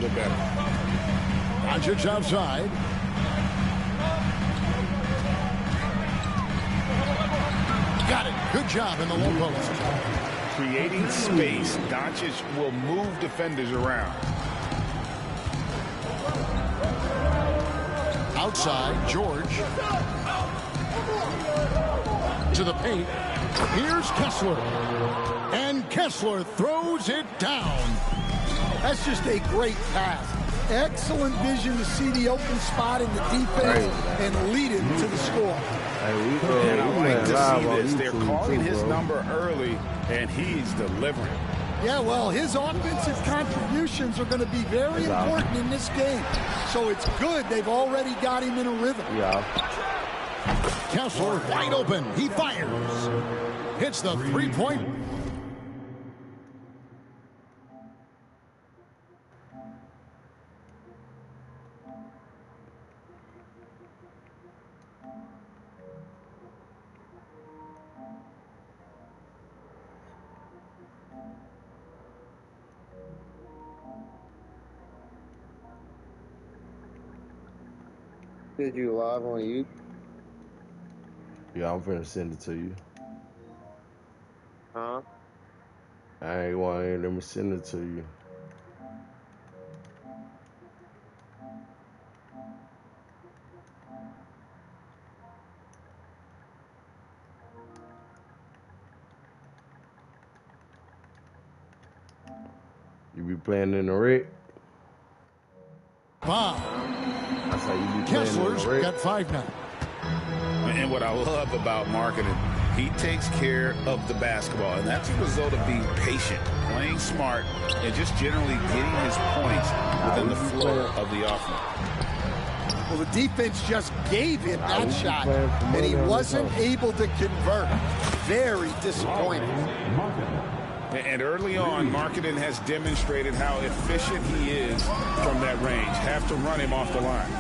the better. Doncic outside. Got it. Good job in the low post. Creating space, Doncic will move defenders around. Outside, George. To the paint. Here's Kessler. And Kessler throws it down. That's just a great pass. Excellent vision to see the open spot in the defense and lead it to the score. And I like to see this. They're calling his number early, and he's delivering. Yeah, well, his offensive contributions are going to be very important in this game. So it's good they've already got him in a rhythm. Yeah. Kessler wide open. He fires. Hits the three-point. Did you live on YouTube? Yeah, I'm finna send it to you. Huh? I ain't want let me send it to you. You be playing in the red? Bob. That's how you be Kessler's playing in the red. got 5 now. And what I love about marketing, he takes care of the basketball, and that's a result of being patient, playing smart, and just generally getting his points within the flow of the offense. Well, the defense just gave him that shot, and he wasn't able to convert. Very disappointing. And early on, Markkanen has demonstrated how efficient he is from that range. Have to run him off the line.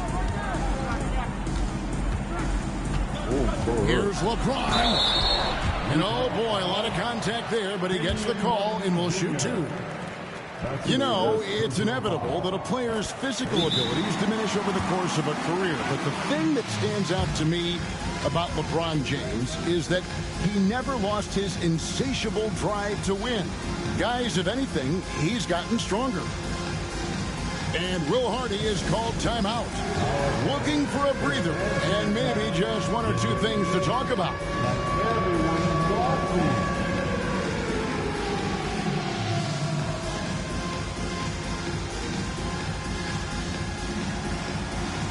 Here's LeBron. And oh boy, a lot of contact there, but he gets the call and will shoot 2. You know, it's inevitable that a player's physical abilities diminish over the course of a career. But the thing that stands out to me about LeBron James is that he never lost his insatiable drive to win. Guys, if anything, he's gotten stronger. And Will Hardy is called timeout. Looking for a breather and maybe just 1 or 2 things to talk about.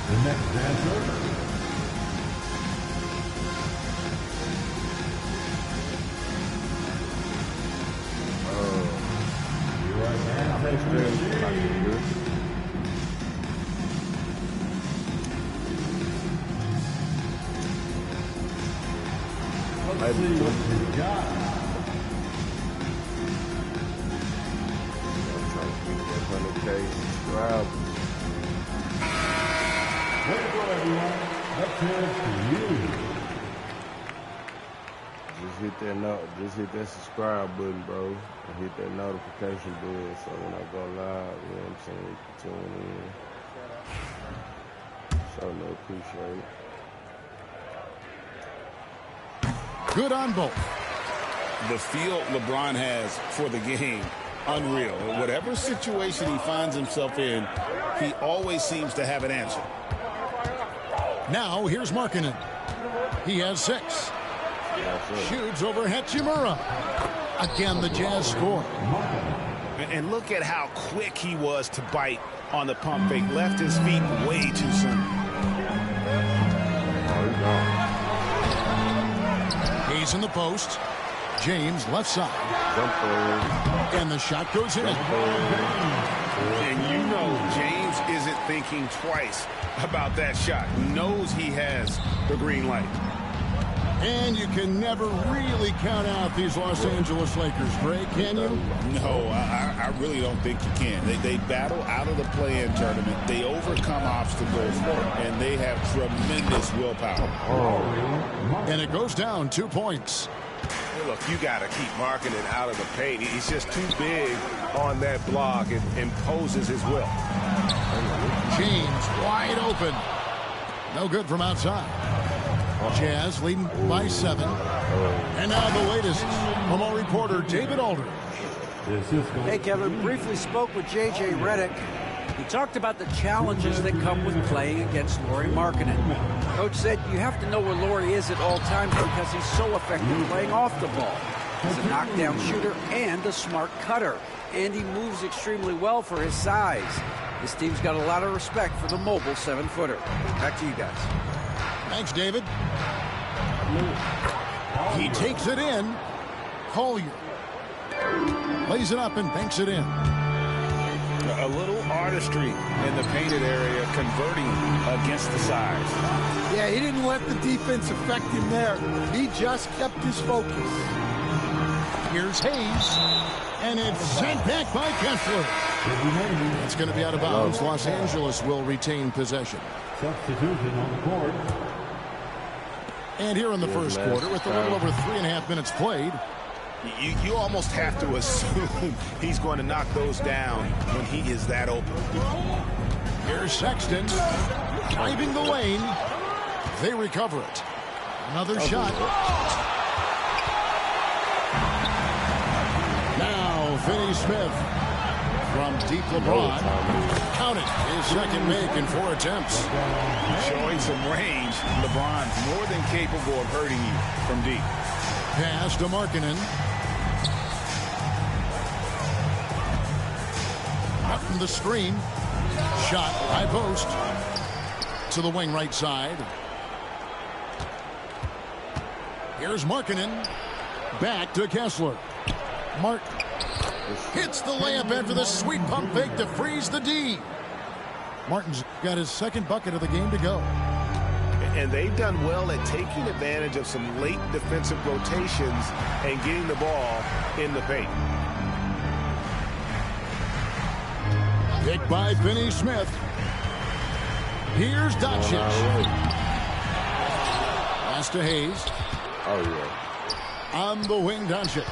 The next dancer. Let's see what you got. I'm trying to keep that 100K subscribe. Way to go, everyone. Let's hear it for you. Just hit that subscribe button, bro, and hit that notification button so when I go live, you know what I'm saying, you can tune in. Certainly appreciate it. Good on both. The feel LeBron has for the game, unreal. Whatever situation he finds himself in, he always seems to have an answer. Now here's Markkanen. He has 6. Shoots over Hachimura. Again, the Jazz score. And look at how quick he was to bite on the pump fake. Left his feet way too soon. He's in the post. James left side. And the shot goes in. And you know James isn't thinking twice about that shot. Knows he has the green light. And you can never really count out these Los Angeles Lakers, Greg, can you? No, I really don't think you can. They battle out of the play-in tournament. They overcome obstacles, and they have tremendous willpower. And it goes down 2 points. Look, you got to keep marking it out of the paint. He's just too big on that block and imposes his will. James wide open. No good from outside. Jazz leading by 7. And now the latest from our reporter, David Aldridge. Hey, Kevin, briefly spoke with J.J. Redick. He talked about the challenges that come with playing against Lauri Markkanen. Coach said you have to know where Lauri is at all times because he's so effective playing off the ball. He's a knockdown shooter and a smart cutter, and he moves extremely well for his size. This team's got a lot of respect for the mobile 7-footer. Back to you guys. Thanks, David. He takes it in. Collier lays it up and banks it in. A little artistry in the painted area, converting against the size. Yeah, he didn't let the defense affect him there. He just kept his focus. Here's Hayes, and it's sent back by Kessler. It's going to be out of bounds. Los Angeles will retain possession. Substitution on the court. And here in the first quarter, with a little over 3.5 minutes played, You almost have to assume he's going to knock those down when he is that open. here's Sexton driving the lane. They recover it. Another shot. Now Finney Smith from deep LeBron. Count it. His second make in 4 attempts. Showing some range. LeBron more than capable of hurting you from deep. Pass to Markkanen. Up from the screen. Shot high post. To the wing right side. Here's Markkanen. Back to Kessler. Martin hits the layup after the sweet pump fake to freeze the D. Martin's got his second bucket of the game to go. And they've done well at taking advantage of some late defensive rotations and getting the ball in the paint. Picked by Finney Smith. Here's Doncic. Pass to Hayes. Oh, yeah. On the wing, Doncic.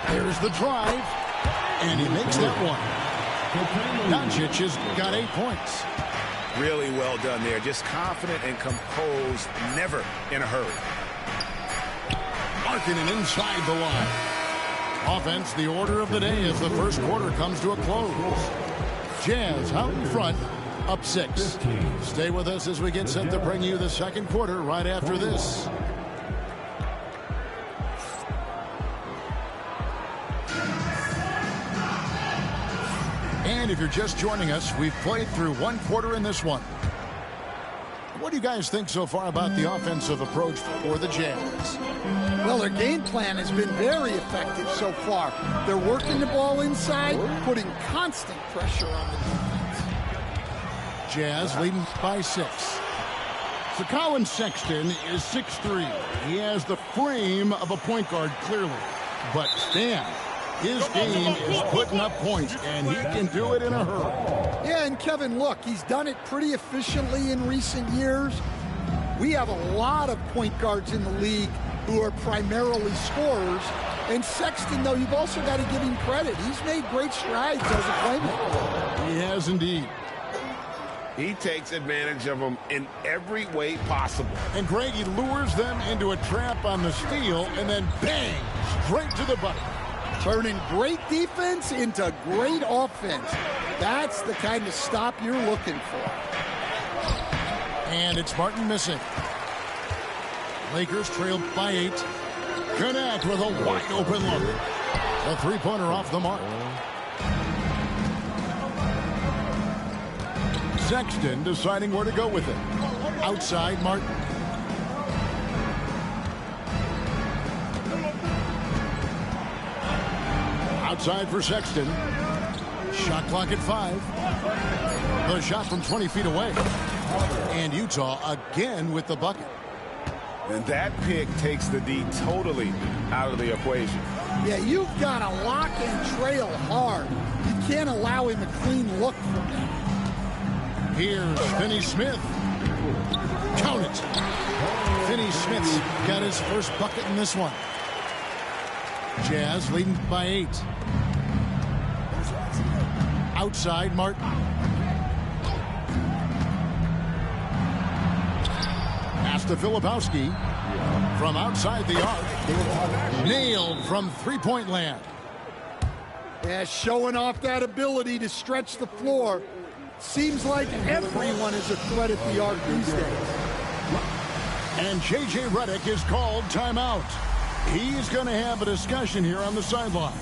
There's the drive. And he makes that one. Doncic has got 8 points. Really well done there. Just confident and composed. Never in a hurry. Markkanen inside the line. Offense, the order of the day as the first quarter comes to a close. Jazz out in front, up 6. Stay with us as we get set to bring you the second quarter right after this. And if you're just joining us, we've played through 1 quarter in this one. What do you guys think so far about the offensive approach for the Jazz? Well, their game plan has been very effective so far. They're working the ball inside, putting constant pressure on the defense. Jazz leading by 6. So Colin Sexton is 6'3". He has the frame of a point guard, clearly. But Stan, his game is putting up points, and he can do it in a hurry. Yeah, and Kevin, look, he's done it pretty efficiently in recent years. We have a lot of point guards in the league who are primarily scorers. And Sexton, though, you've also got to give him credit. He's made great strides as a playmaker. He has indeed. He takes advantage of them in every way possible. And Greg, he lures them into a trap on the steal, and then bang, straight to the bucket. Turning great defense into great offense. That's the kind of stop you're looking for. And it's Martin missing. Lakers trailed by 8. Connect with a wide open look. A three-pointer off the mark. Sexton deciding where to go with it. Outside Martin. Outside for Sexton. Shot clock at 5. The shot from 20 feet away. And Utah again with the bucket. And that pick takes the D totally out of the equation. Yeah, you've got to lock and trail hard. You can't allow him a clean look from that. Here's Finney Smith. Count it. Finney-Smith's got his first bucket in this one. Jazz leading by 8. Outside, Martin. Pass to Filipowski. From outside the arc. Nailed from three-point land. Yeah, showing off that ability to stretch the floor. Seems like everyone is a threat at the arc these days. And J.J. Redick is called timeout. He's going to have a discussion here on the sideline.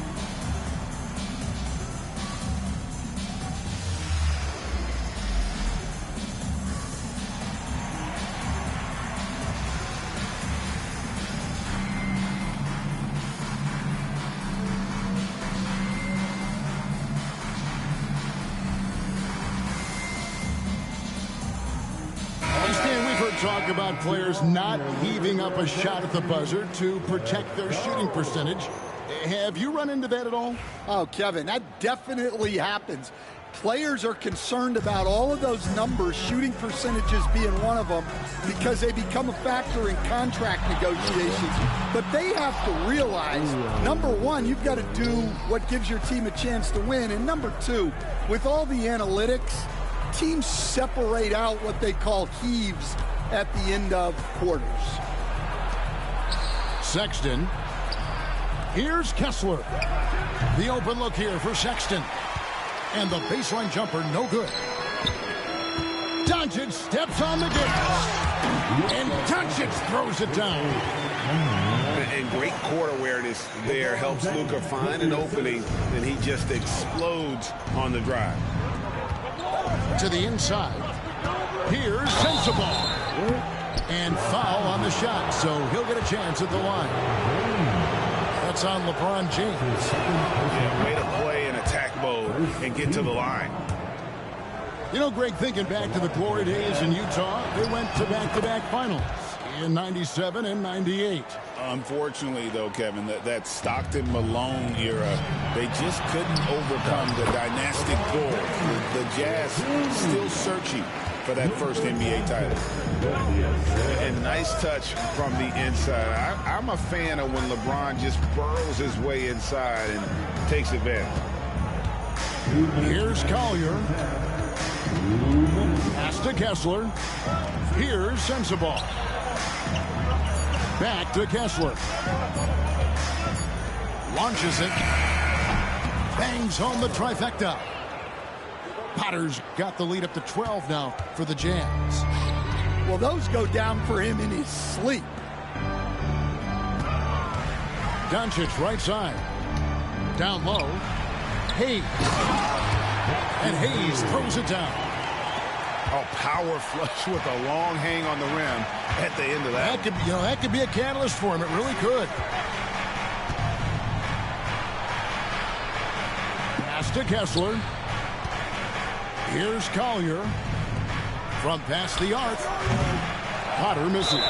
Talk about players not heaving up a shot at the buzzer to protect their shooting percentage. Have you run into that at all? Oh, Kevin, that definitely happens. Players are concerned about all of those numbers, shooting percentages being one of them, because they become a factor in contract negotiations. But they have to realize, number one, you've got to do what gives your team a chance to win. And number two, with all the analytics, teams separate out what they call heaves at the end of quarters. Sexton. Here's Kessler. The open look here for Sexton. And the baseline jumper, no good. Doncic steps on the gas. And Doncic throws it down. And great court awareness there helps Luka find an opening, and he just explodes on the drive. To the inside. Here's Sensabaugh. And foul on the shot, so he'll get a chance at the line. That's on LeBron James. Yeah, way to play in attack mode and get to the line. You know, Greg, thinking back to the glory days in Utah, they went to back-to-back finals in 97 and 98. Unfortunately, though, Kevin, that Stockton-Malone era, they just couldn't overcome the dynastic pull. The Jazz still searching for that first NBA title. And nice touch from the inside. I'm a fan of when LeBron just burrows his way inside and takes advantage. Here's Collier. Pass to Kessler. Here's Sensabaugh. Back to Kessler. Launches it. Bangs home the trifecta. Potter's got the lead up to 12 now for the Jazz. Well, those go down for him in his sleep. Doncic right side. Down low. Hayes. And Hayes throws it down. Oh, power flush with a long hang on the rim at the end of that. That could be a catalyst for him. It really could. Pass to Kessler. Here's Collier. From past the arc. Potter misses.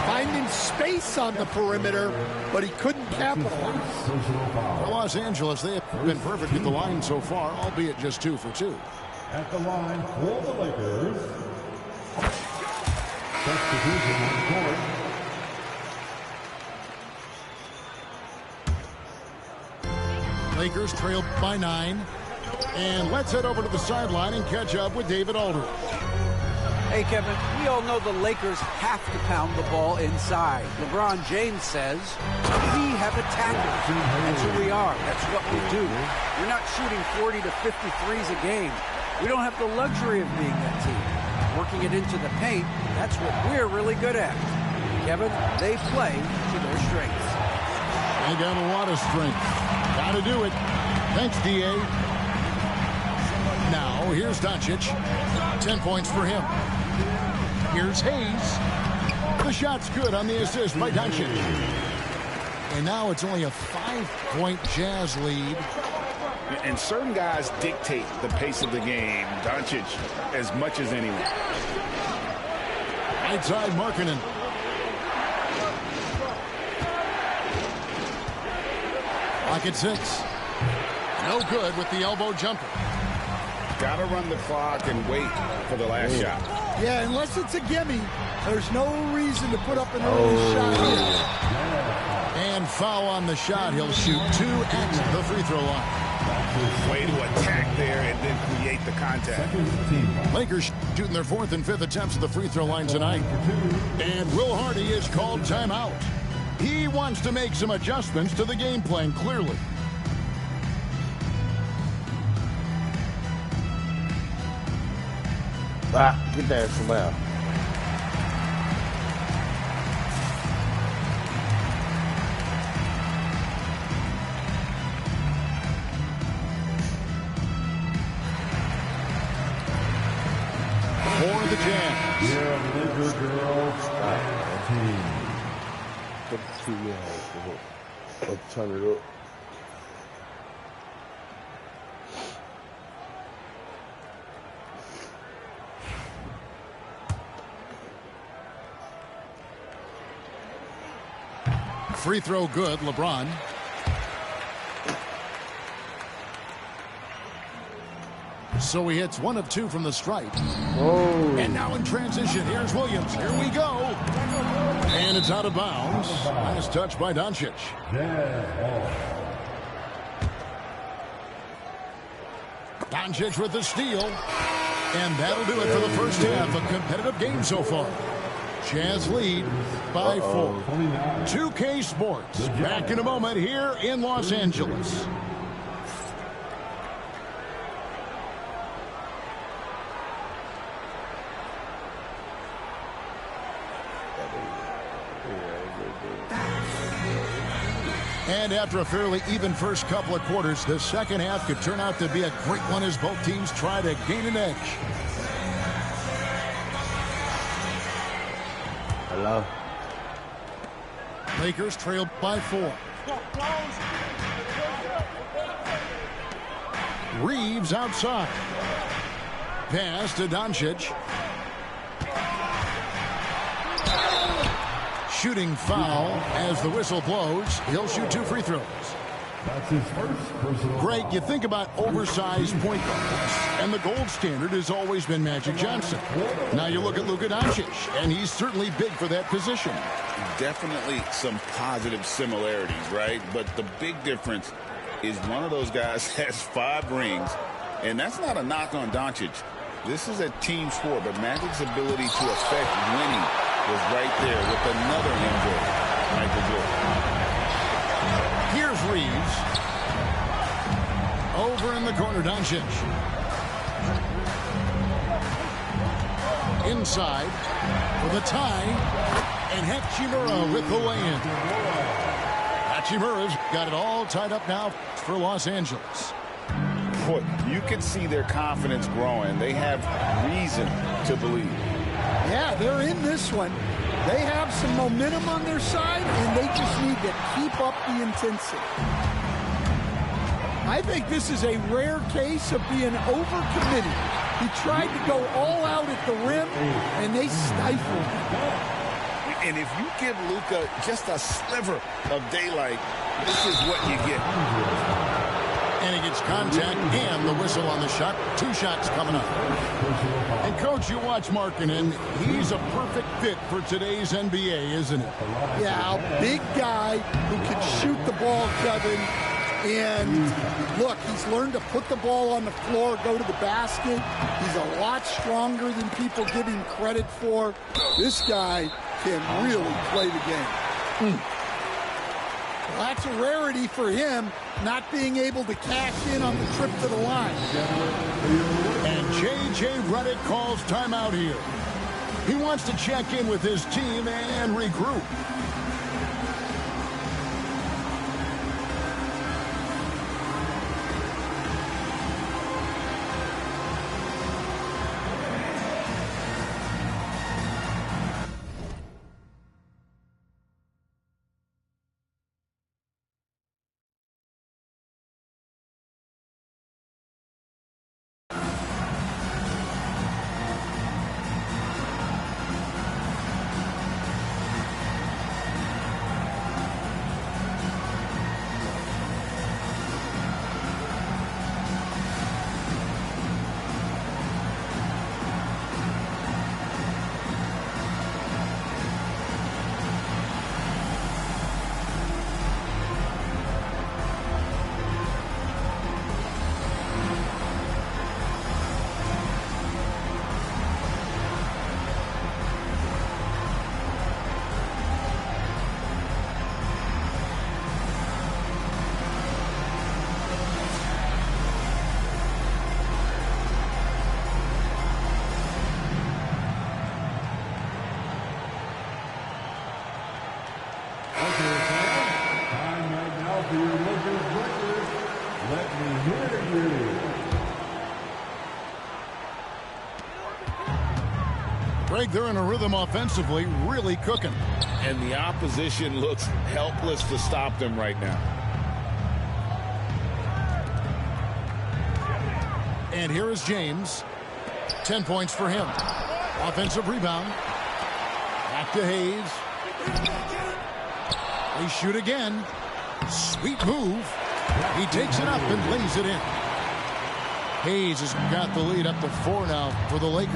Finding space on the perimeter, but he couldn't capitalize. For Los Angeles, they have been perfect at the line so far, albeit just 2 for 2. At the line for the Lakers, substitution on the court. Lakers trail by 9. And let's head over to the sideline and catch up with David Aldridge. Hey, Kevin, we all know the Lakers have to pound the ball inside. LeBron James says, we have attackers. That's who we are. That's what we do. We're not shooting 40 to 50 threes a game. We don't have the luxury of being that team. Working it into the paint, that's what we're really good at. Kevin, they play to their strengths. They got a lot of strength. Got to do it. Thanks, D.A. Now, here's Doncic. 10 points for him. Here's Hayes. The shot's good on the assist by Doncic. And now it's only a 5-point Jazz lead. And certain guys dictate the pace of the game. Doncic as much as anyone. Right side, Markkanen. Clock at 6. No good with the elbow jumper. got to run the clock and wait for the last shot. Yeah, unless it's a gimme, there's no reason to put up an early shot here. And foul on the shot. He'll shoot 2 at the free throw line. Way to attack there and then create the contact. Lakers shooting their 4th and 5th attempts at the free throw line tonight. And Will Hardy is called timeout. He wants to make some adjustments to the game plan, clearly. Get there somewhere. For the Jazz. Yeah, Laker girls. Put the 2 yards. Let's turn it up. Free throw good, LeBron. So he hits 1 of 2 from the stripe. Oh. And now in transition, here's Williams. Here we go. And it's out of bounds. Nice touch by Doncic. Doncic with the steal. And that'll do it for the first half. A competitive game so far. Jazz lead by 4. 2K Sports. Back in a moment here in Los Angeles. And after a fairly even first couple of quarters, the second half could turn out to be a great one as both teams try to gain an edge. Hello. Lakers trail by 4. Reeves outside. Pass to Doncic. Shooting foul as the whistle blows. He'll shoot 2 free throws. That's his first personal. Greg, you think about oversized point guards, and the gold standard has always been Magic Johnson. Now you look at Luka Doncic, and he's certainly big for that position. Definitely some positive similarities, right? But the big difference is one of those guys has 5 rings, and that's not a knock on Doncic. This is a team sport, but Magic's ability to affect winning was right there with another MJ, Michael Jordan. Here's Reeves. Over in the corner, Doncic. Inside for the tie. And Hachimura with the lay-in. Hachimura's got it all tied up now for Los Angeles. Boy, you can see their confidence growing. They have reason to believe. Yeah, they're in this one. They have some momentum on their side, and they just need to keep up the intensity. I think this is a rare case of being overcommitted. He tried to go all out at the rim, and they stifled him. And if you give Luka just a sliver of daylight, this is what you get. And he gets contact and the whistle on the shot. 2 shots coming up. And, Coach, you watch Markkanen. He's a perfect fit for today's NBA, isn't he? Yeah, a big guy who can shoot the ball, Kevin. And, look, he's learned to put the ball on the floor, go to the basket. He's a lot stronger than people give him credit for. This guy can really play the game. Well, that's a rarity for him, not being able to cash in on the trip to the line. And J.J. Redick calls timeout here. He wants to check in with his team and regroup. Greg, they're in a rhythm offensively, really cooking. And the opposition looks helpless to stop them right now. And here is James. 10 points for him. Offensive rebound. Back to Hayes. They shoot again. Sweet move. He takes it up and lays it in. Hayes has got the lead up to 4 now for the Lakers.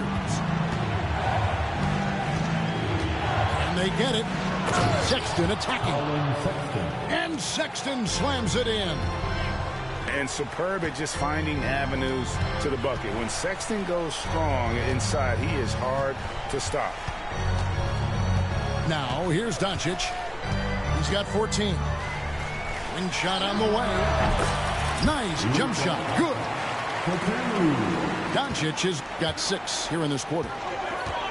And they get it. Sexton attacking. And Sexton slams it in. And superb at just finding avenues to the bucket. When Sexton goes strong inside, he is hard to stop. Now, here's Doncic. He's got 14. Wing shot on the way. Nice jump shot. Good. Doncic has got 6 here in this quarter.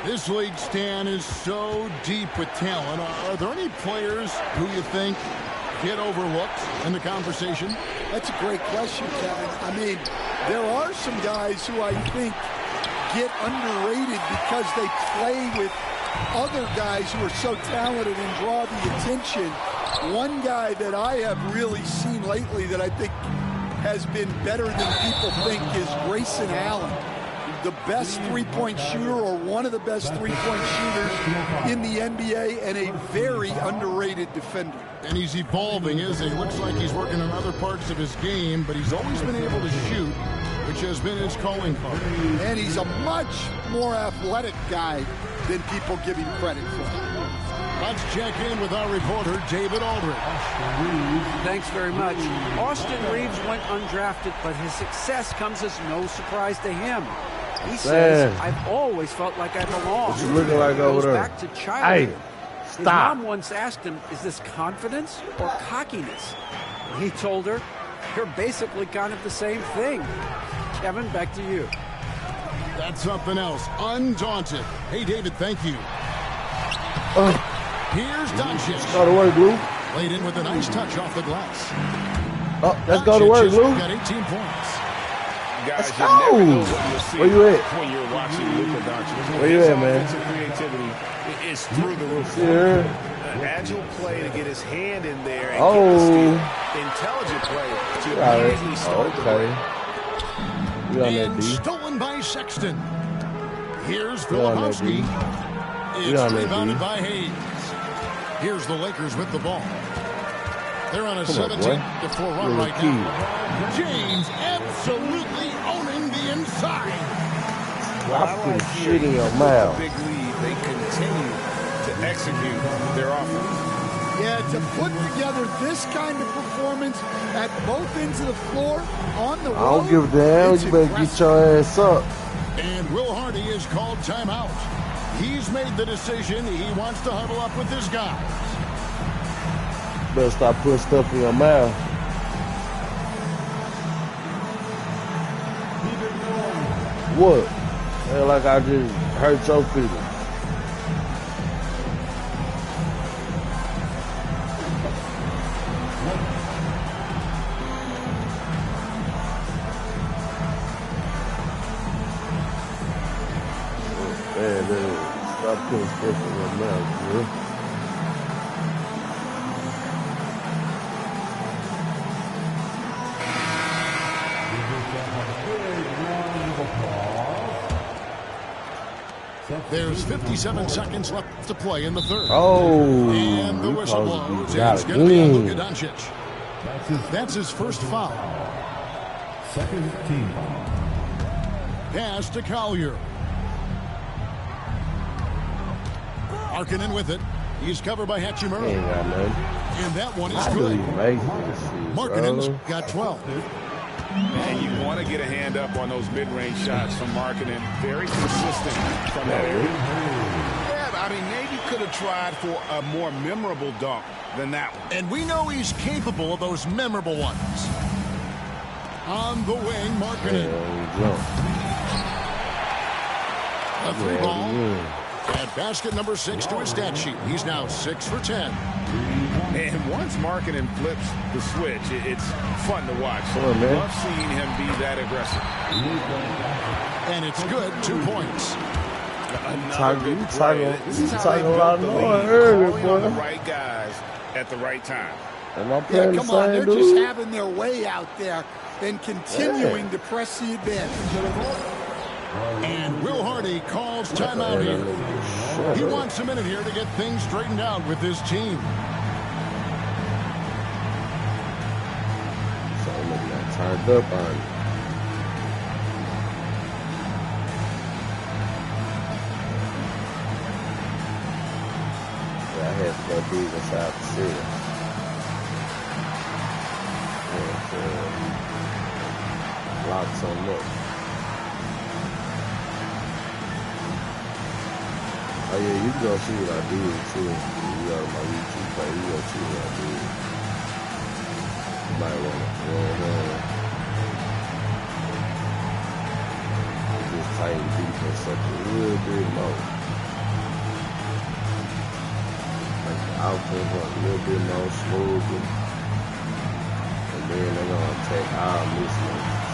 This league, Stan, is so deep with talent. Are there any players who you think get overlooked in the conversation? That's a great question, Kevin. I mean, there are some guys who I think get underrated because they play with other guys who are so talented and draw the attention. One guy that I have really seen lately that I think has been better than people think is Grayson Allen, the best three-point shooter or one of the best three-point shooters in the NBA and a very underrated defender. And he's evolving, isn't he? Looks like he's working on other parts of his game, but he's always been able to shoot, which has been his calling card. And he's a much more athletic guy than people give him credit for. Let's check in with our reporter, David Aldridge. Thanks very much. Austin Reeves went undrafted, but his success comes as no surprise to him. He says, I've always felt like I belong. What you looking like over there? Back to childhood. Hey, stop. His mom once asked him, is this confidence or cockiness? He told her, you're basically kind of the same thing. Kevin, back to you. That's something else. Undaunted. Hey, David, thank you. Here's Doncic. Go to work, Lou. Laid in with a nice touch off the glass. Oh, let's go to work, Lou. Got 18 points. Guys, let's go. Where you at? When you're watching Luka Doncic. Where you at, man? His creativity is through the roof. Yeah. An agile play to get his hand in there and get the steal. Intelligent play to immediately start the play. And stolen by Sexton. Here's Filipowski. It's rebounded by Hayes. Here's the Lakers with the ball. They're on a 17-4 run right now. James absolutely owning the inside. I put shit in your mouth. Big lead. They continue to execute their offense. Yeah, to put together this kind of performance at both ends of the floor on the road. I don't give a damn. You better get your ass up. And Will Hardy is called timeout. He's made the decision. He wants to huddle up with his guys. Better stop putting stuff in your mouth. What? Hell, like I just hurt your feelings. Man, stop putting stuff in your mouth, bro. There's 57 seconds left to play in the third. Oh, and the whistle blows. It's going to be on Luka Doncic. That's his first foul. Second team. Pass to Collier. Markkanen with it. He's covered by Hachimura. And that one is good. Markkanen's got 12. And you want to get a hand up on those mid-range shots from Markkanen. Very consistent from that area. Yeah, I mean, maybe could have tried for a more memorable dunk than that one. And we know he's capable of those memorable ones. On the wing, Markkanen. A three ball. And basket number 6 to his stat sheet. He's now 6 for 10. And once Markkanen flips the switch, it's fun to watch. So I love seeing him be that aggressive. And it's good, 2 points. Another good play. This is how they built the lead, calling on the right guys at the right time. Am I playing come on, they're just having their way out there and continuing to press the advantage. And Will Hardy calls timeout here. He wants a minute here to get things straightened out with his team. So I'm looking at turned up on. Yeah, I had to go deep inside the city. Lock some up. Oh yeah, you can go see what I did too. You go to my YouTube page, you go see what I did. You might want to just tighten defense up a little bit more. Like the outfit a little bit more smooth. And then they're gonna take our mismatches.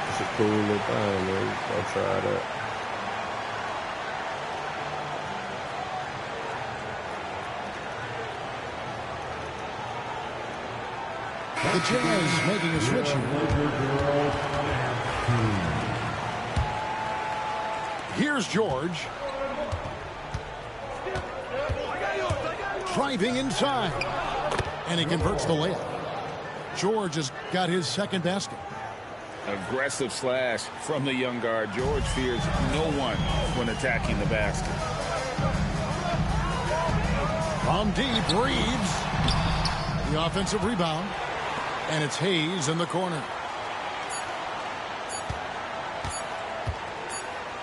It's a cool little thing, man. Go try that. The Jazz making a switch here. Here's George. Driving inside. And he converts the layup. George has got his second basket. Aggressive slash from the young guard. George fears no one when attacking the basket. From deep, Reeves. The offensive rebound. And it's Hayes in the corner.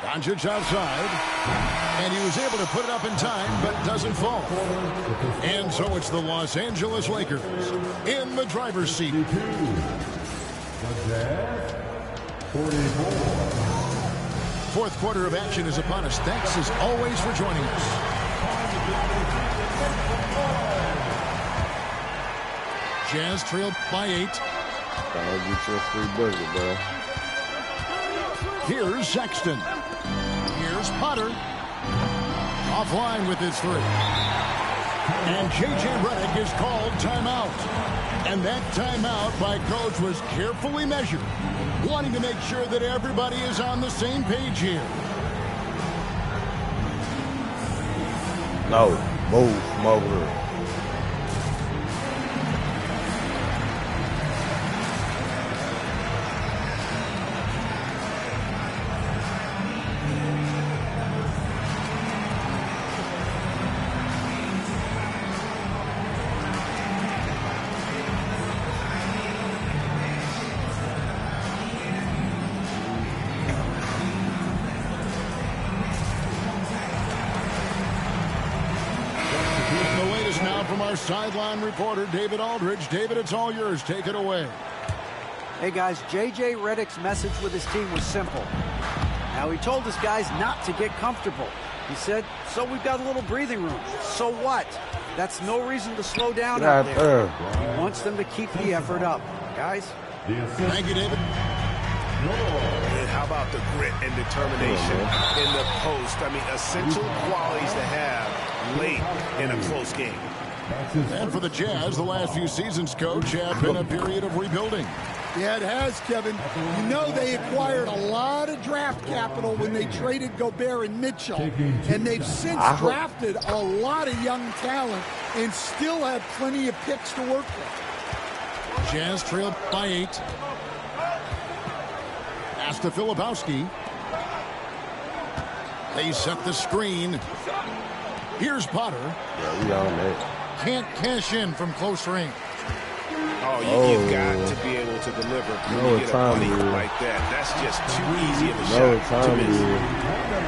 Doncic outside. And he was able to put it up in time, but doesn't fall. And so it's the Los Angeles Lakers in the driver's seat. Fourth quarter of action is upon us. Thanks as always for joining us. Jazz trailed by 8. I'll get you a free bucket, bro. Here's Sexton. Here's Potter. Offline with his 3. And J.J. Redick is called timeout. And that timeout by Coach was carefully measured, wanting to make sure that everybody is on the same page here. No, move from over there. Sideline reporter David Aldridge. David, it's all yours. Take it away. Hey, guys, J.J. Redick's message with his team was simple. Now, he told his guys not to get comfortable. He said, so we've got a little breathing room. So what? That's no reason to slow down out there. He wants them to keep the effort up. Guys? Thank you, David. And how about the grit and determination in the post? I mean, essential qualities to have late in a close game. And for the Jazz, the last few seasons, Coach, have been a period of rebuilding. Yeah, it has, Kevin. You know they acquired a lot of draft capital when they traded Gobert and Mitchell. And they've since drafted a lot of young talent and still have plenty of picks to work with. Jazz trailed by 8. Pass to Filipowski. They set the screen. Here's Potter. Yeah, we on that. Can't cash in from close range. You've got to be able to deliver when you get a money like that. That's just too easy of a shot to miss.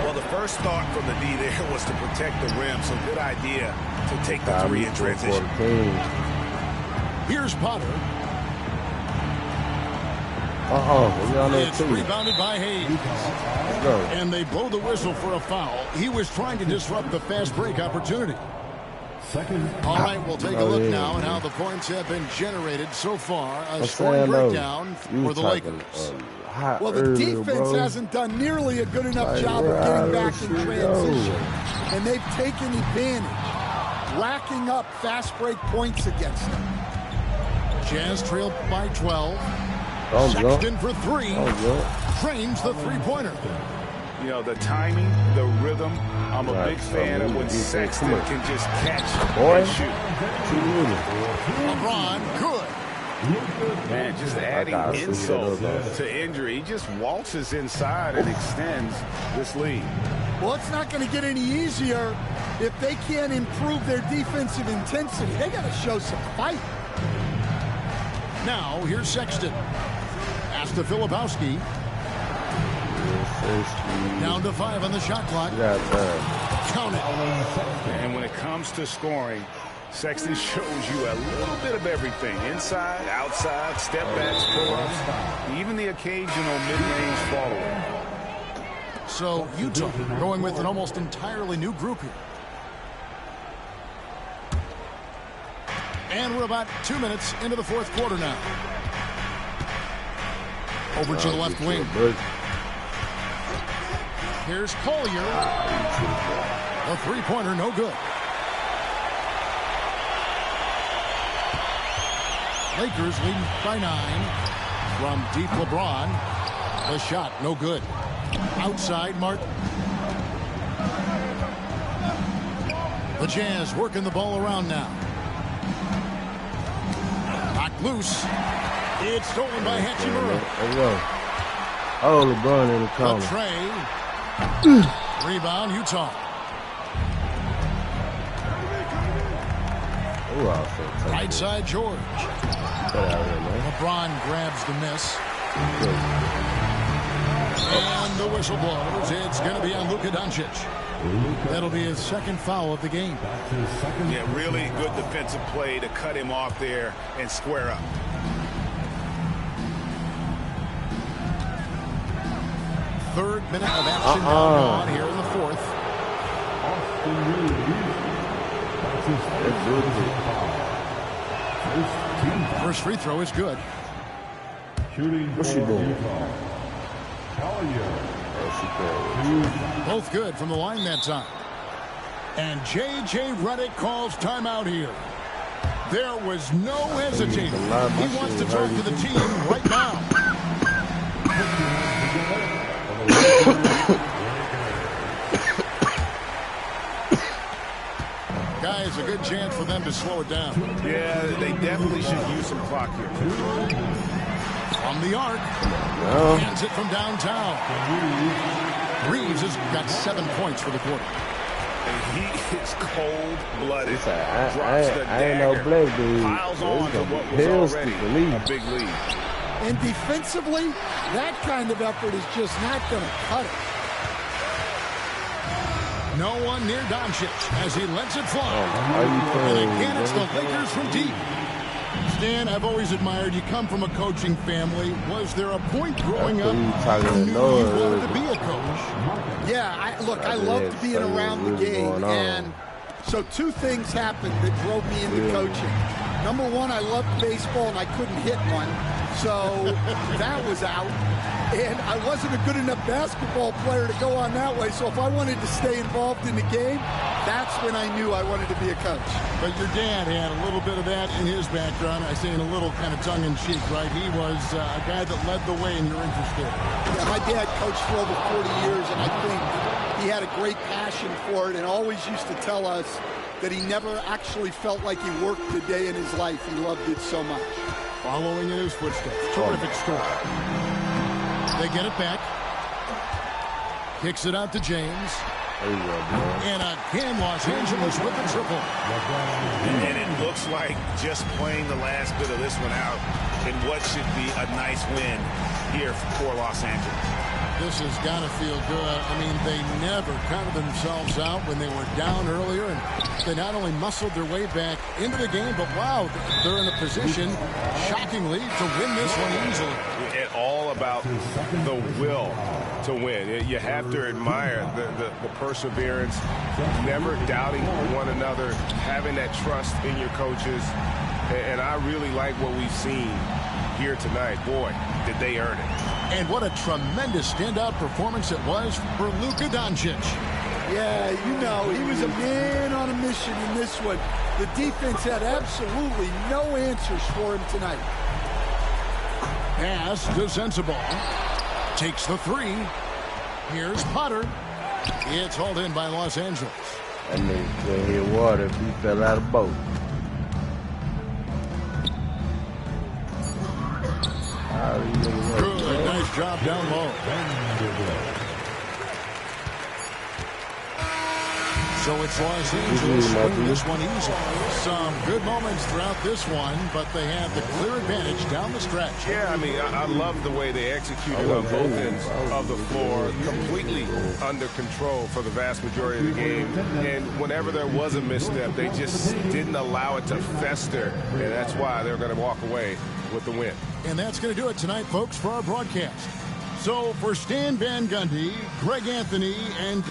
Well, the first thought from the D there was to protect the rim, so good idea to take the 3 in transition. Here's Potter. It's rebounded by Hayes. Let's go. And they blow the whistle for a foul. He was trying to disrupt the fast break opportunity. All right, we'll take a look now at how the points have been generated so far. A scoring breakdown for the Lakers. Well, the defense hasn't done nearly a good enough job of getting back in transition, and they've taken advantage, racking up fast break points against them. Jazz trail by 12. Sexton for 3. Trains the three-pointer. You know, the timing, the rhythm, I'm a big fan of when Sexton can just catch and shoot. LeBron, good. Man, just adding insult to injury. He just waltzes inside and extends this lead. Well, it's not going to get any easier if they can't improve their defensive intensity. They got to show some fight. Now, here's Sexton. Pass to Filipowski. Down to 5 on the shot clock. Count it. And when it comes to scoring, Sexton shows you a little bit of everything. Inside, outside, step backs, pull-ups, even the occasional mid-range follow-up. So, Youtobe going with an almost entirely new group here. And we're about 2 minutes into the fourth quarter now. Over to the left wing. Here's Collier. A three-pointer, no good. Lakers leading by 9. From deep LeBron. The shot, no good. Outside, Martin. The Jazz working the ball around now. Knocked loose. It's stolen by Hachimura. There you go. Oh, LeBron in the corner. Trey. Rebound, Utah. Right side, George. LeBron grabs the miss. And the whistle blows. It's going to be on Luka Doncic. That'll be his second foul of the game. Yeah, really good defensive play to cut him off there and square up. Third minute of action now on here in the fourth. First free throw is good. What's she doing? Both good from the line that time. And J.J. Redick calls timeout here. There was no hesitating. He wants to talk to the team right now. Guys, a good chance for them to slow it down. Yeah, they definitely should use some clock here. On the arc. Hands it from downtown. Reeves has got 7 points for the quarter. And he is cold-blooded. I ain't no black dude. Piles on to what was already a big lead. And defensively, that kind of effort is just not going to cut it. No one near Doncic as he lets it fly. And again, it's the Lakers from deep. Stan, I've always admired you. Come from a coaching family. Was there a point growing up you knew you wanted to be a coach? Yeah, I loved being around the game. And so 2 things happened that drove me into coaching. Number 1, I loved baseball and I couldn't hit one. So that was out. And I wasn't a good enough basketball player to go on that way. So if I wanted to stay involved in the game, that's when I knew I wanted to be a coach. But your dad had a little bit of that in his background. I say in a little kind of tongue-in-cheek, right? He was a guy that led the way in your interest there. Yeah, my dad coached for over 40 years, and I think he had a great passion for it and always used to tell us that he never actually felt like he worked a day in his life. He loved it so much. Following in his footsteps. Terrific story. They get it back. Kicks it out to James. And again, Los Angeles with the triple. And it looks like just playing the last bit of this one out in what should be a nice win here for Los Angeles. this has got to feel good. I mean, they never counted themselves out when they were down earlier, and they not only muscled their way back into the game, but wow, they're in a position, shockingly, to win this one easily. It's all about the will to win. You have to admire the perseverance, never doubting one another, having that trust in your coaches, and I really like what we've seen here tonight. Boy, did they earn it. And what a tremendous standout performance it was for Luka Doncic. Yeah, you know, he was a man on a mission in this one. The defense had absolutely no answers for him tonight. Pass to Sensible. Takes the three. Here's Potter. It's hauled in by Los Angeles. That nigga couldn't hit water if he fell out of the boat. Good, nice job down low. So it's Los Angeles winning this one easily. Some good moments throughout this one, but they have the clear advantage down the stretch. Yeah, I mean, I love the way they executed on both ends of the floor, completely under control for the vast majority of the game. And whenever there was a misstep, they just didn't allow it to fester, and that's why they're going to walk away with the win. And that's going to do it tonight, folks, for our broadcast. So for Stan Van Gundy, Greg Anthony, and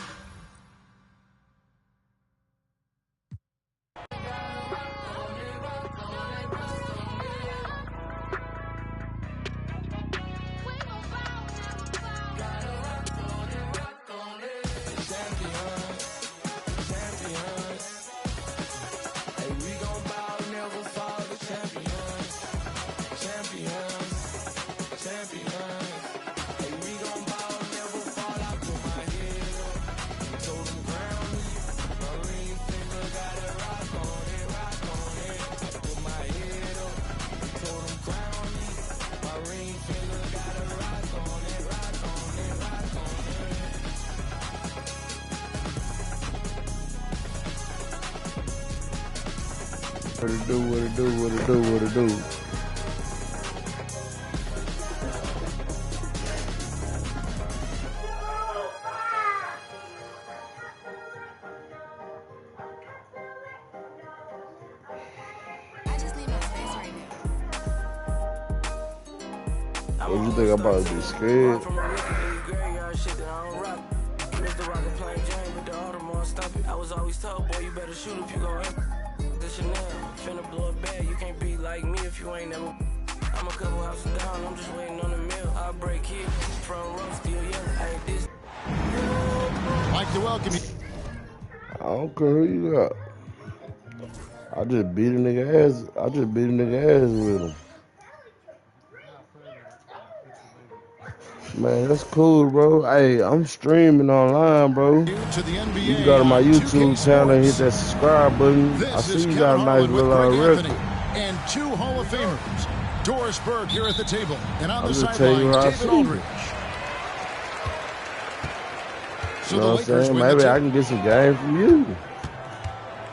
What it do, what it do, what it do, what it do. What you think I'm about to be scared? I was always told, boy, you better shoot if you gon' finna blow a bag, you can't be like me if you ain't never. I'm a couple houses down, I'm just waiting on the mill. I'll break here, front row, still young, ain't this. like to welcome you. I don't care who you got. I just beat a nigga ass. I just beat a nigga ass with him. Man, that's cool, bro. Hey, I'm streaming online, bro. You can go to my YouTube channel and hit that subscribe button. I see you got a nice little record. And two Hall of Famers. Doris Burke here at the table. And on the sideline, David Aldridge. So you know what I'm saying? Maybe I can get some game from you.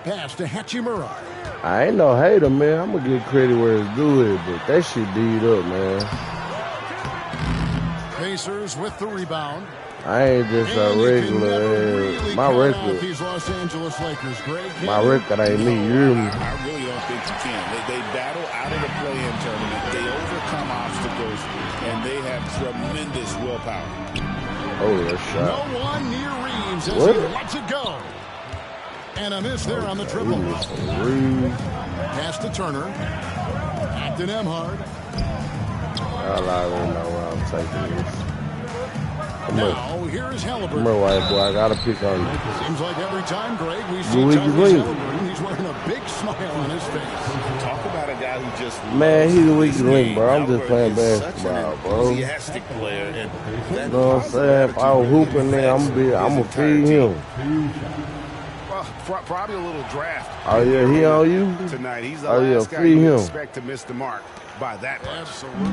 Pass to Hachimura. I ain't no hater, man. I'm going to give credit where it's due, but that shit beat up, man. Pacers with the rebound. I ain't just a regular. Really my record. These Los Angeles Lakers, Greg. My record ain't me. You hear me? I really don't think you can. They battle out of the play-in tournament. They overcome obstacles, and they have tremendous willpower. Oh, that shot. No one near Reeves as he lets it go. And a miss there on the triple. Pass to Turner. Acton Emhard. I don't know where I'm taking this. Now, here is Halliburton. Come here, white boy. I got to pick on you. Seems like every time, Greg, we see Tyrese Halliburton, he's wearing a big smile on his face. Talk about a guy who just... Man, he's a weak link, bro. I'm just playing basketball, bro. Enthusiastic player. And you know what I'm saying? If I was hooping, then I'm going to feed him. Probably a little draft. Oh, yeah, he on you? Tonight. He's the last guy you expect to miss the mark by that much. Absolutely.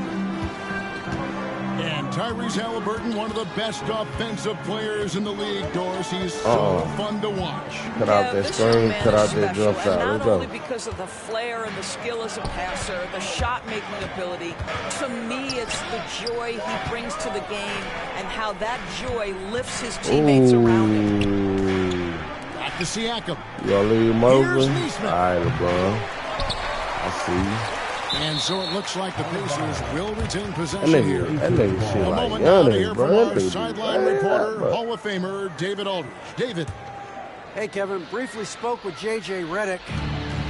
And Tyrese Halliburton, one of the best offensive players in the league, Doris. He's so fun to watch. Cut out that screen, cut out that jump shot. Not only because of the flair and the skill as a passer, the shot-making ability. To me, it's the joy he brings to the game and how that joy lifts his teammates around him. Back to Siakam. Y'all leave Mosley? All right, LeBron. I see you. And so it looks like the Pacers will retain possession here. That nigga shit A like moment now to hear Giannis, from bro. our sideline reporter, Hall of Famer David Aldridge. David. Hey, Kevin. Briefly spoke with J.J. Redick.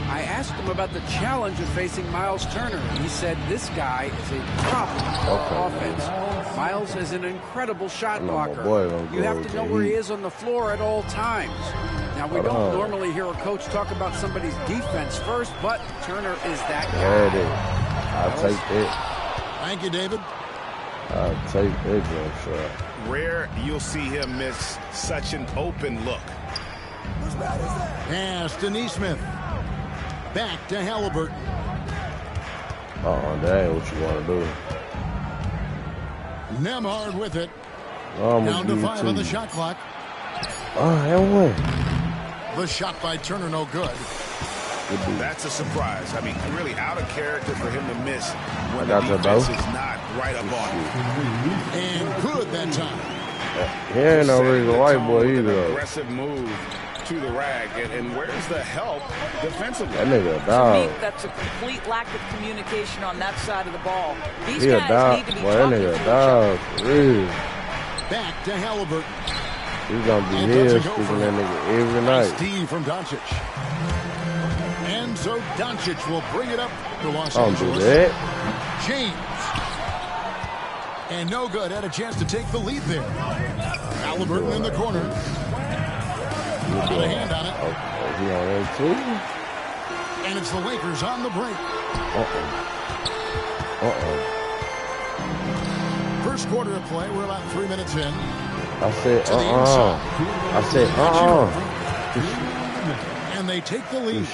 I asked him about the challenge of facing Miles Turner. He said this guy is a problem for offense. Miles is an incredible shot blocker. You have to know where he is on the floor at all times. Now, we don't normally hear a coach talk about somebody's defense first, but Turner is that guy. There it is. I'll take that. Thank you, David. I'll take that jump shot. Rare you'll see him miss such an open look. Pass to Neesmith. Back to Halliburton. That ain't what you want to do. Nembhard with it. Down to 5 on the shot clock. That one. The shot by Turner, no good. That's a surprise. I mean, really out of character for him to miss when the defense is not right up on him. And good that time. He ain't no reason white boy either. Aggressive move to the rack, and where's the help defensively? That nigga a dog. To me, that's a complete lack of communication on that side of the ball. These guys need to be talking to each other. Really. Back to Halliburton. He's gonna be here speaking that nigga every night. Steve from Doncic. And so Doncic will bring it up to Los Angeles. Don't do that. James. And no good. Had a chance to take the lead there. Halliburton in the corner. Got a hand on it. He on there too? And it's the Lakers on the break. First quarter of play. We're about 3 minutes in. I said, I said, And they take the lead.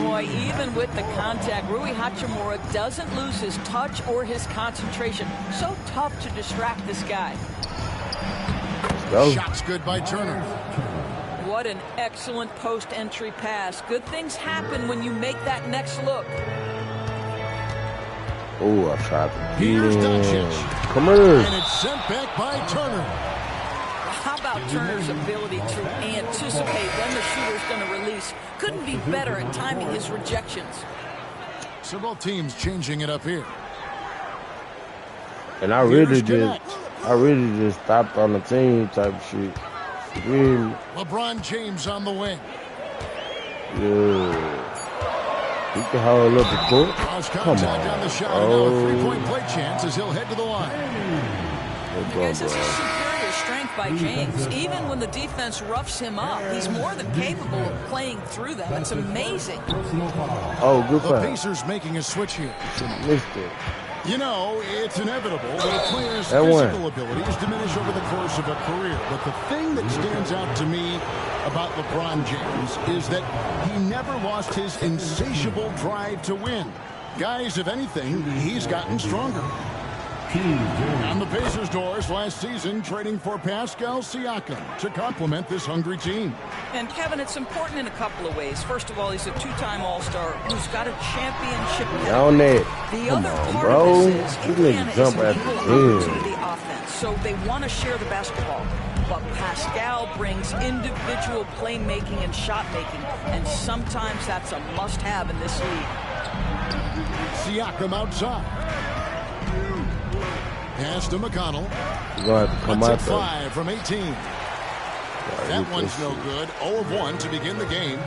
Boy, even with the contact, Rui Hachimura doesn't lose his touch or his concentration. So tough to distract this guy. Shots good by Turner. What an excellent post-entry pass. Good things happen when you make that next look. Oh, I tried to Here's Doncic. Come here. And it's sent back by Turner. How about Turner's ability to anticipate when the shooter's going to release? Couldn't be better at timing his rejections. So both teams changing it up here. And I really just stopped on the team type of shit. Really. LeBron James on the wing. Yeah. He can hold up the court. Come on the shot. And now a three-point play chance as he'll head to the line. This is superior strength by James. Even when the defense roughs him up, he's more than capable of playing through them. It's amazing. Oh, good The Pacers making a switch here. Missed it. You know, it's inevitable that a player's physical abilities diminish over the course of a career. But the thing that stands out to me about LeBron James is that he never lost his insatiable drive to win. Guys, if anything, he's gotten stronger. On the Pacers' doors last season, trading for Pascal Siakam to complement this hungry team. And, Kevin, it's important in a couple of ways. First of all, he's a two-time All-Star who's got a championship. On that. The other part bro. of this is Indiana jump is an at equal the opportunity offense, so they want to share the basketball. But Pascal brings individual playmaking and shot-making, and sometimes that's a must-have in this league. Siakam outside. Pass to McConnell. You're going to have to come out 5 from 18. That one's no good. 0 of 1 to begin the game.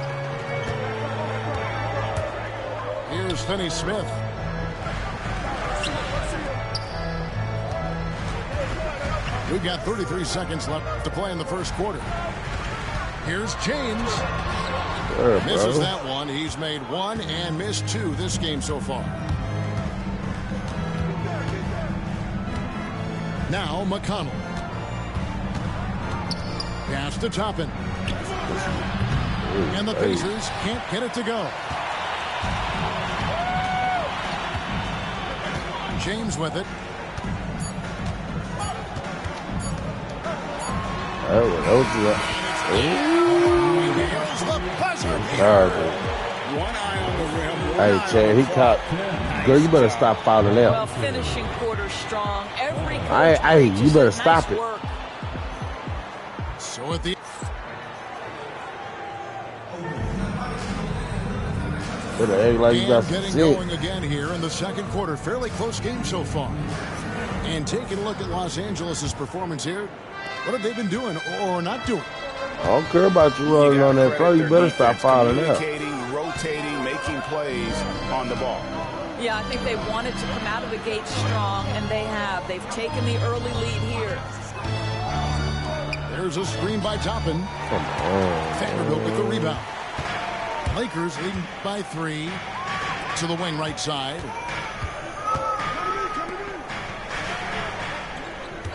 Here's Finney Smith. We've got 33 seconds left to play in the first quarter. Here's James. Misses that one. He's made 1 and missed 2 this game so far. Now McConnell. Pass to Toppin. And the Pacers can't get it to go. James with it. One eye on the rim. Hey, Chad, he caught. Girl, you better stop fouling out. Well, finishing quarter strong. Every hey, you better stop it. Work. So at the like you got getting going again here in the second quarter. Fairly close game so far. And taking a look at Los Angeles' performance here, what have they been doing or not doing? I don't care about you running on that floor. You better stop fouling out. Rotating, making plays on the ball. Yeah, I think they wanted to come out of the gate strong, and they have. They've taken the early lead here. There's a screen by Toppin. Come on. Vanderbilt with the rebound. Lakers leading by 3 to the wing right side.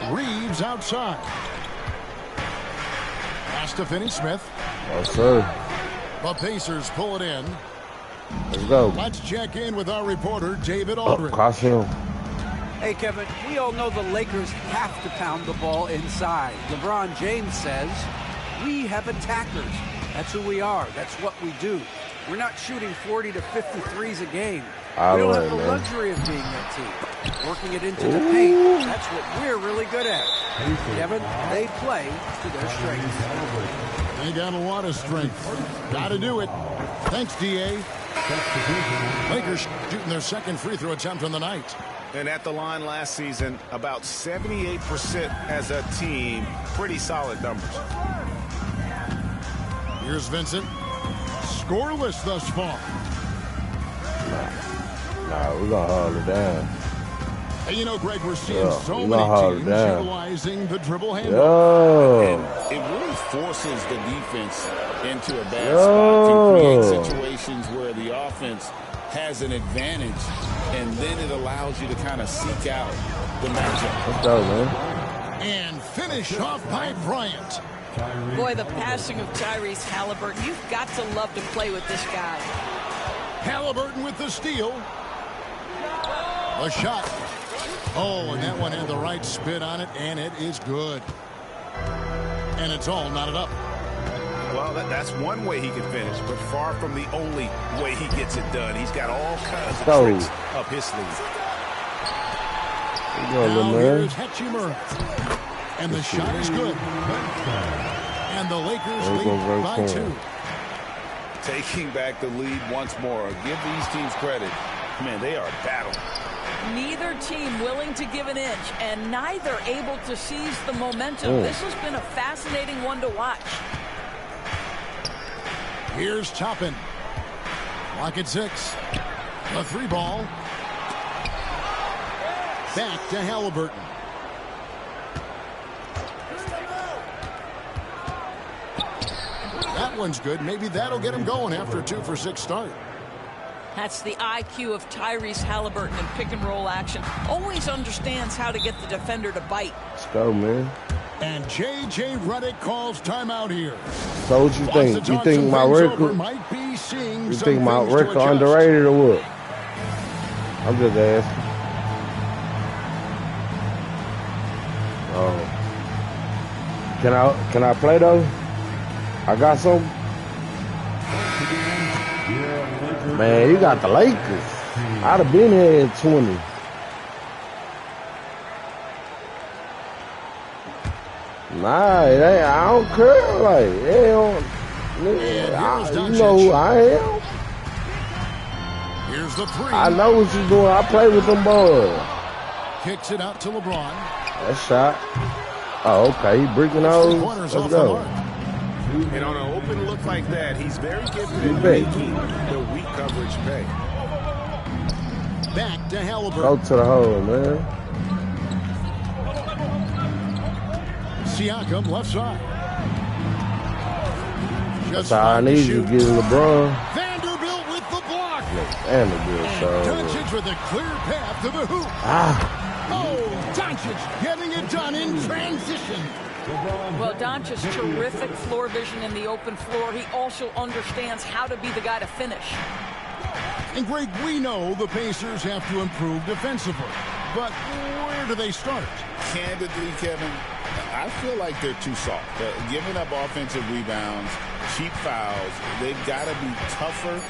Reeves outside. Pass to Finney-Smith. Yes, sir. The Pacers pull it in. Let's go. Let's check in with our reporter, David Aldridge. Cross him. Hey, Kevin, we all know the Lakers have to pound the ball inside. LeBron James says, we have attackers. That's who we are. That's what we do. We're not shooting 40 to 50 threes a game. We don't have the luxury of being that team. Working it into the paint, that's what we're really good at. Kevin, they play to their strengths. They got a lot of strength. Got to do it. Thanks, D.A. Lakers shooting their second free throw attempt on the night. And at the line last season, about 78% as a team. Pretty solid numbers. Here's Vincent. Scoreless thus far. Nah, we're going to hold it down. And you know, Greg, we're seeing so many teams utilizing the dribble handle. And it really forces the defense into a bad spot. Can create situations where the offense has an advantage, and then it allows you to kind of seek out the matchup. Let's go, man. And finish off by Bryant. Boy, the passing of Tyrese Halliburton. You've got to love to play with this guy. Halliburton with the steal. A shot. Oh, and that one had the right spin on it, and it is good. And it's all knotted up. Well, that's one way he can finish, but far from the only way he gets it done. He's got all kinds of tricks up his sleeve. Now here's Hetchimer. And the shot is good. And the Lakers lead by 2. Taking back the lead once more. Give these teams credit. Man, they are battling. Neither team willing to give an inch, and neither able to seize the momentum. This has been a fascinating one to watch. Here's Toppin. Clock at 6. The 3 ball. Back to Halliburton. That one's good. Maybe that'll get him going after a 2-for-6 start. That's the IQ of Tyrese Halliburton in pick-and-roll action. Always understands how to get the defender to bite. Let's go, man. And J.J. Redick calls timeout here. So what you think? You think my record? You think my record underrated or what? I'm just asking. Can I play though? I got some. Man, you got the Lakers. I'd have been here at 20. Nah, it ain't, I don't care. Like, you know who I am. Here's the 3. I know what you're doing. I play with them boys. Kicks it out to LeBron. That shot. Oh, okay. He breaking those. Let's go. And on an open look like that, he's very gifted in making the weak coverage pay. Back to Halliburton. Go to the hole, man. Siakam left side. That's how I need you to get LeBron. Vanderbilt with the block. Vanderbilt, so. Doncic with a clear path to the hoop. Oh, Doncic getting it done in transition. Well, Doncic's terrific floor vision in the open floor. He also understands how to be the guy to finish. And Greg, we know the Pacers have to improve defensively. But where do they start? Candidly, Kevin, I feel like they're too soft. Giving up offensive rebounds, cheap fouls, they've got to be tougher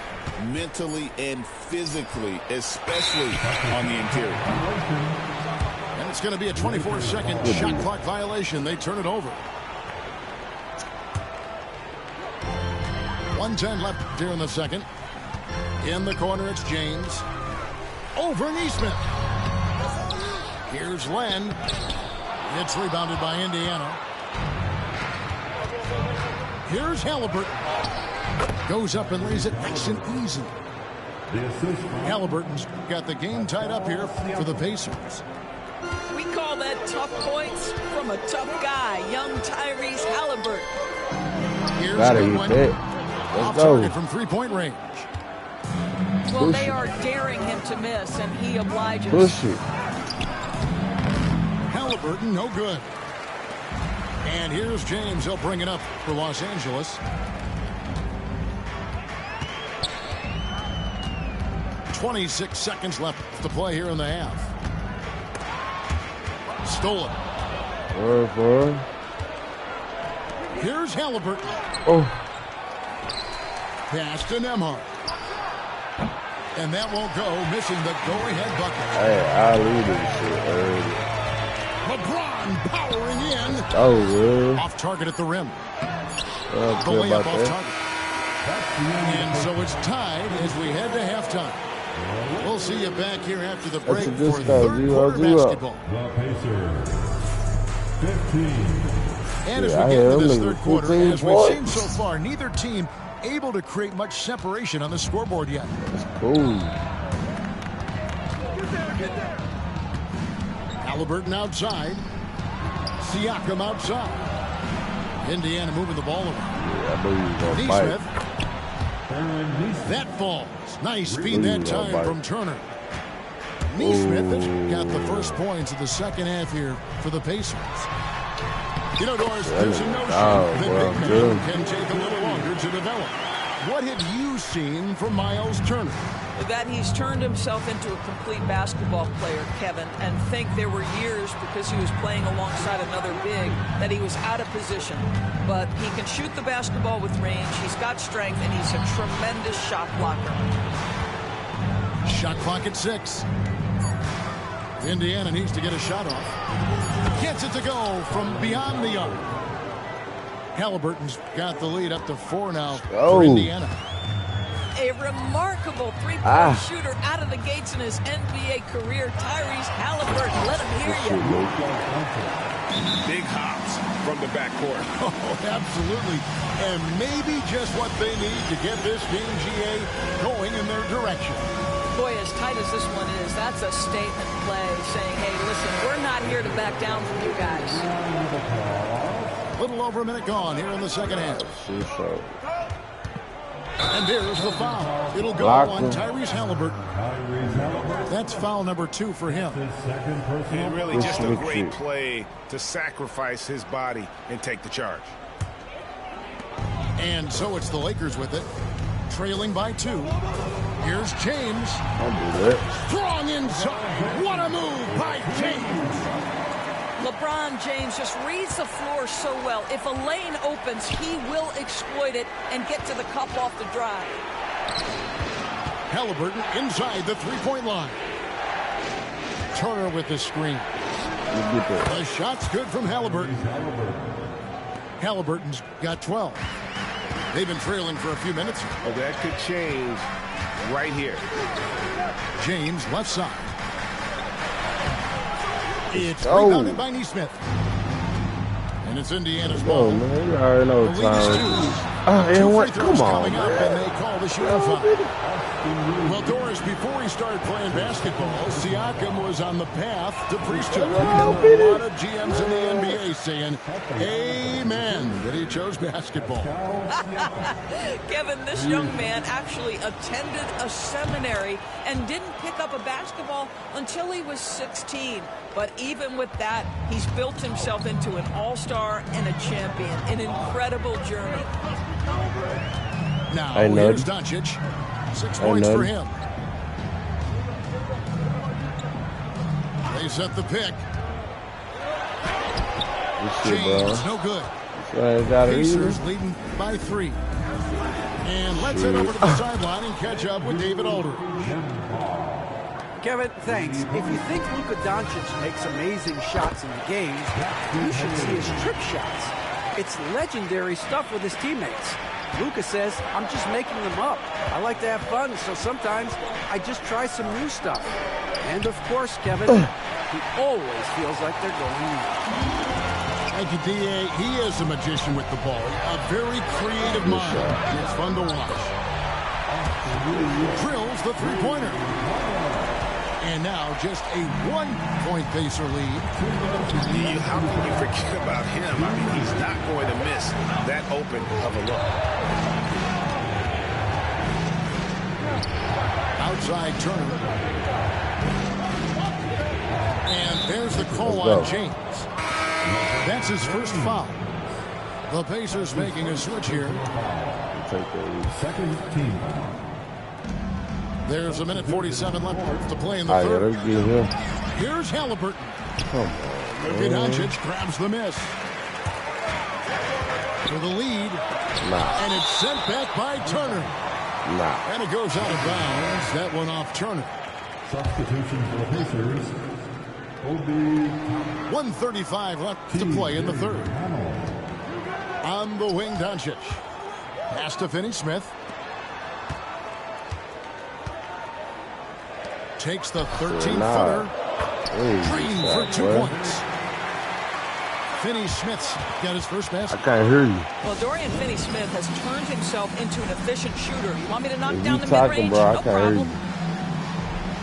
mentally and physically, especially on the interior. And it's going to be a 24-second shot clock violation. They turn it over. 1:10 left here in the second. In the corner, it's James. Over Neesmith. Here's Len. It's rebounded by Indiana. Here's Halliburton. Goes up and lays it nice and easy. Halliburton's got the game tied up here for the Pacers. We call that tough points from a tough guy, young Tyrese Halliburton. Here's Goodwin. Off target from three-point range. Well, they are daring him to miss, and he obliges. Push it. Halliburton, no good. And here's James. He'll bring it up for Los Angeles. 26 seconds left to play here in the half. Stolen. Here's Halliburton. Pass to Nembhard. And that won't go, missing the go-ahead bucket. Hey, I leave this shit early. LeBron powering in. Oh, really? Off target at the rim. The layup off target. And so it's tied as we head to halftime. We'll see you back here after the break for third quarter basketball. The Pacers, 15. And as we get into this third quarter, as we've seen so far, neither team able to create much separation on the scoreboard yet. Cool. Halliburton outside. Siakam outside. Indiana moving the ball around. Neesmith. That falls. Nice feed that time from Turner. Neesmith has got the first points of the second half here for the Pacers. You know, Doris, there's a notion that big men can take a little longer to develop. What have you seen from Miles Turner? That he's turned himself into a complete basketball player, Kevin, and think there were years because he was playing alongside another big that he was out of position. But he can shoot the basketball with range, he's got strength, and he's a tremendous shot blocker. Shot clock at 6. Indiana needs to get a shot off. Gets it to go from beyond the arc. Halliburton's got the lead up to 4 now for Indiana. A remarkable three-point shooter out of the gates in his NBA career, Tyrese Halliburton. Let him hear you. Big hops from the backcourt. Oh, absolutely. And maybe just what they need to get this team, GA, going in their direction. Boy, as tight as this one is, that's a statement play saying, hey, listen, we're not here to back down from you guys. Little over a minute gone here in the second half. And there's the foul. It'll go on Tyrese Halliburton. That's foul number 2 for him. And really just a great play to sacrifice his body and take the charge. And so it's the Lakers with it, trailing by 2. Here's James. Strong inside. What a move by James. LeBron James just reads the floor so well. If a lane opens, he will exploit it and get to the cup off the drive. Halliburton inside the three-point line. Turner with the screen. The shot's good from Halliburton. Halliburton's got 12. They've been trailing for a few minutes. Well, that could change right here. James left side. It's rebounded by Neesmith. And it's Indiana's ball. Man, you already know the lead is 2. Come on, coming up, and they call the shooting foul. Well, Doris, before he started playing basketball, Siakam was on the path to priesthood. A lot of GMs in the NBA saying, amen, that he chose basketball. Kevin, this young man actually attended a seminary and didn't pick up a basketball until he was 16. But even with that, he's built himself into an all-star and a champion. An incredible journey. Now, here's Doncic. 6 points for him. They set the pick. James, no good. Pacers leading by 3. And let's head over to the sideline and catch up with David Aldridge. Kevin, thanks. If you think Luka Doncic makes amazing shots in the games, you should see his trick shots. It's legendary stuff with his teammates. Luka says, I'm just making them up. I like to have fun, so sometimes I just try some new stuff. And of course, Kevin, he always feels like they're going wrong. Thank you, D.A. He is a magician with the ball. A very creative mind. It's fun to watch. Drills the three-pointer. And now just a 1-point Pacer lead. How can you forget about him? I mean, he's not going to miss that open of a look. Outside Turner. And there's the call on James. That's his first foul. The Pacers making a switch here. Second team. There's a minute 47 left to play in the third. Here's Halliburton. Luka Doncic grabs the miss. For the lead. And it's sent back by Turner. And it goes out of bounds. That one off Turner. Substitution for the Pacers. 1:35 left to play in the third. On the wing, Doncic. Pass to Finney-Smith. Takes the 13-footer. Green for 2 points. Finney-Smith's got his first basket. I can't hear you. Well, Dorian Finney-Smith has turned himself into an efficient shooter. You want me to knock down the talking, mid-range? bro, I No can't problem. hear you.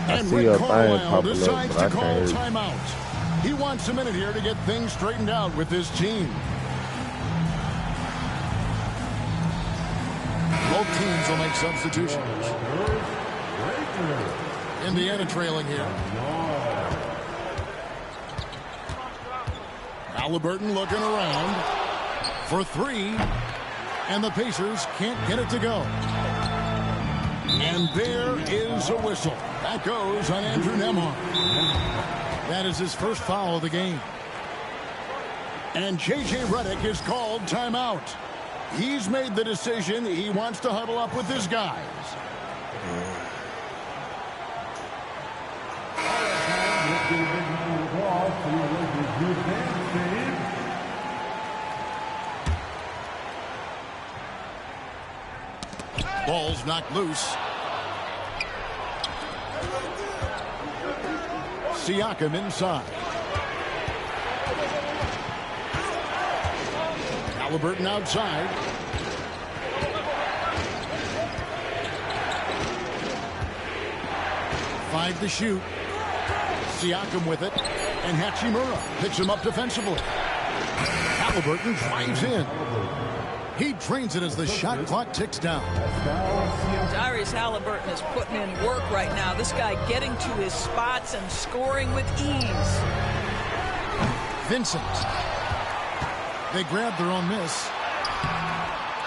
And Rick Carlisle decides to call timeout. He wants a minute here to get things straightened out with his team. Both teams will make substitutions. Indiana trailing here. Halliburton looking around for 3. And the Pacers can't get it to go. And there is a whistle. That goes on Andrew Nembhard. That is his first foul of the game. And J.J. Redick is called timeout. He's made the decision. He wants to huddle up with his guys. Ball's knocked loose. Siakam inside. Halliburton outside. Five to shoot. Siakam with it. And Hachimura picks him up defensively. Halliburton drives in. He drains it as the shot clock ticks down. Tyrese Halliburton is putting in work right now. This guy getting to his spots and scoring with ease. Vincent. They grabbed their own miss.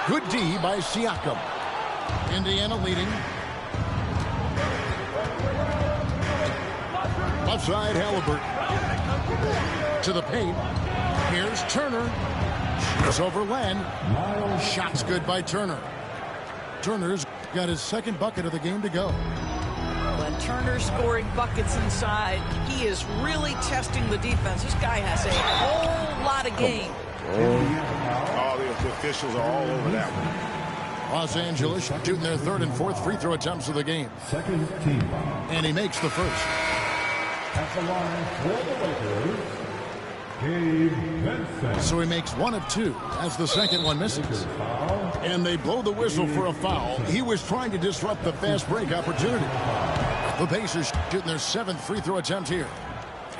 Good D by Siakam. Indiana leading. Left side, Halliburton. To the paint. Here's Turner. Shoots over Len. Shot's good by Turner. Turner's got his second bucket of the game to go. When Turner's scoring buckets inside, he is really testing the defense. This guy has a whole lot of game. All the officials are all over that one. Los Angeles shooting their third and fourth free throw attempts of the game. Second team. And he makes the first. At the line for the Lakers, Gabe Vincent. So he makes 1 of 2 as the second one misses. And they blow the whistle for a foul. He was trying to disrupt the fast break opportunity. The Pacers shooting their 7th free throw attempt here.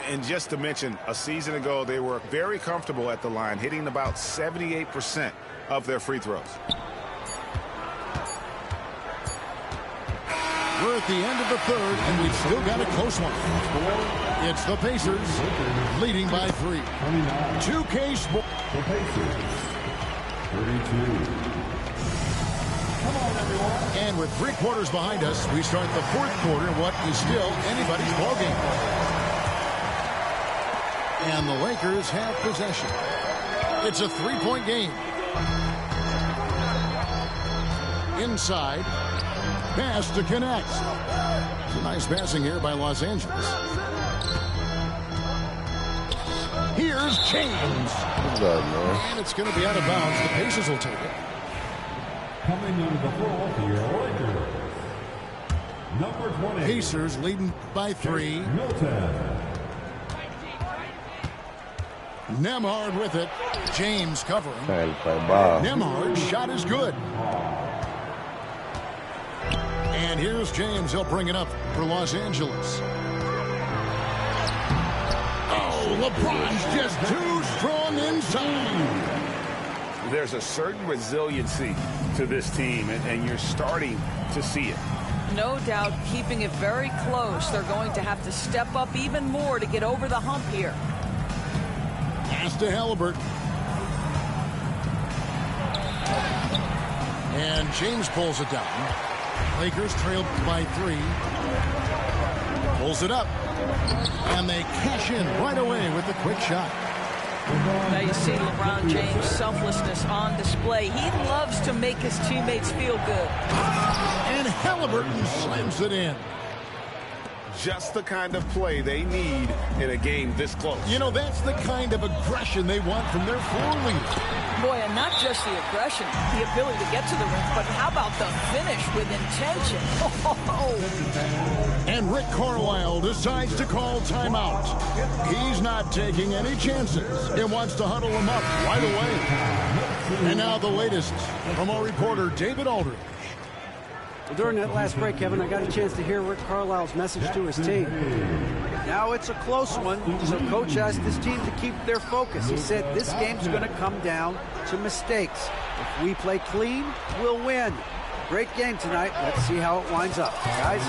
And just to mention, a season ago, they were very comfortable at the line, hitting about 78% of their free throws. We're at the end of the third, and we've still got a close one. It's the Pacers leading by 3. 2K Sports. The Pacers, 32. Come on, everyone. And with 3 quarters behind us, we start the 4th quarter in what is still anybody's ballgame. And the Lakers have possession. It's a three-point game. Inside. Pass to connect. It's a nice passing here by Los Angeles. Here's James. And it's going to be out of bounds. The Pacers will take it. Coming into the ball for your Lakers. Number 20. Pacers leading by 3. Milton. Nembhard with it. James covering. Nembhard's shot is good. And here's James. He'll bring it up for Los Angeles. Oh, LeBron's just too strong inside. There's a certain resiliency to this team, and you're starting to see it. No doubt keeping it very close. They're going to have to step up even more to get over the hump here. Pass to Halliburton. And James pulls it down. Lakers trailed by 3. Pulls it up. And they cash in right away with the quick shot. Now you see LeBron James' selflessness on display. He loves to make his teammates feel good. And Halliburton slams it in. Just the kind of play they need in a game this close. You know, that's the kind of aggression they want from their floor leader. Boy, and not just the aggression, the ability to get to the rim, but how about the finish with intention? And Rick Carlisle decides to call timeout. He's not taking any chances and wants to huddle him up right away. And now the latest from our reporter, David Aldridge. Well, during that last break, Kevin, I got a chance to hear Rick Carlisle's message to his team. Now it's a close one, so Coach asked his team to keep their focus. He said this game's going to come down to mistakes. If we play clean, we'll win. Great game tonight. Let's see how it winds up, guys.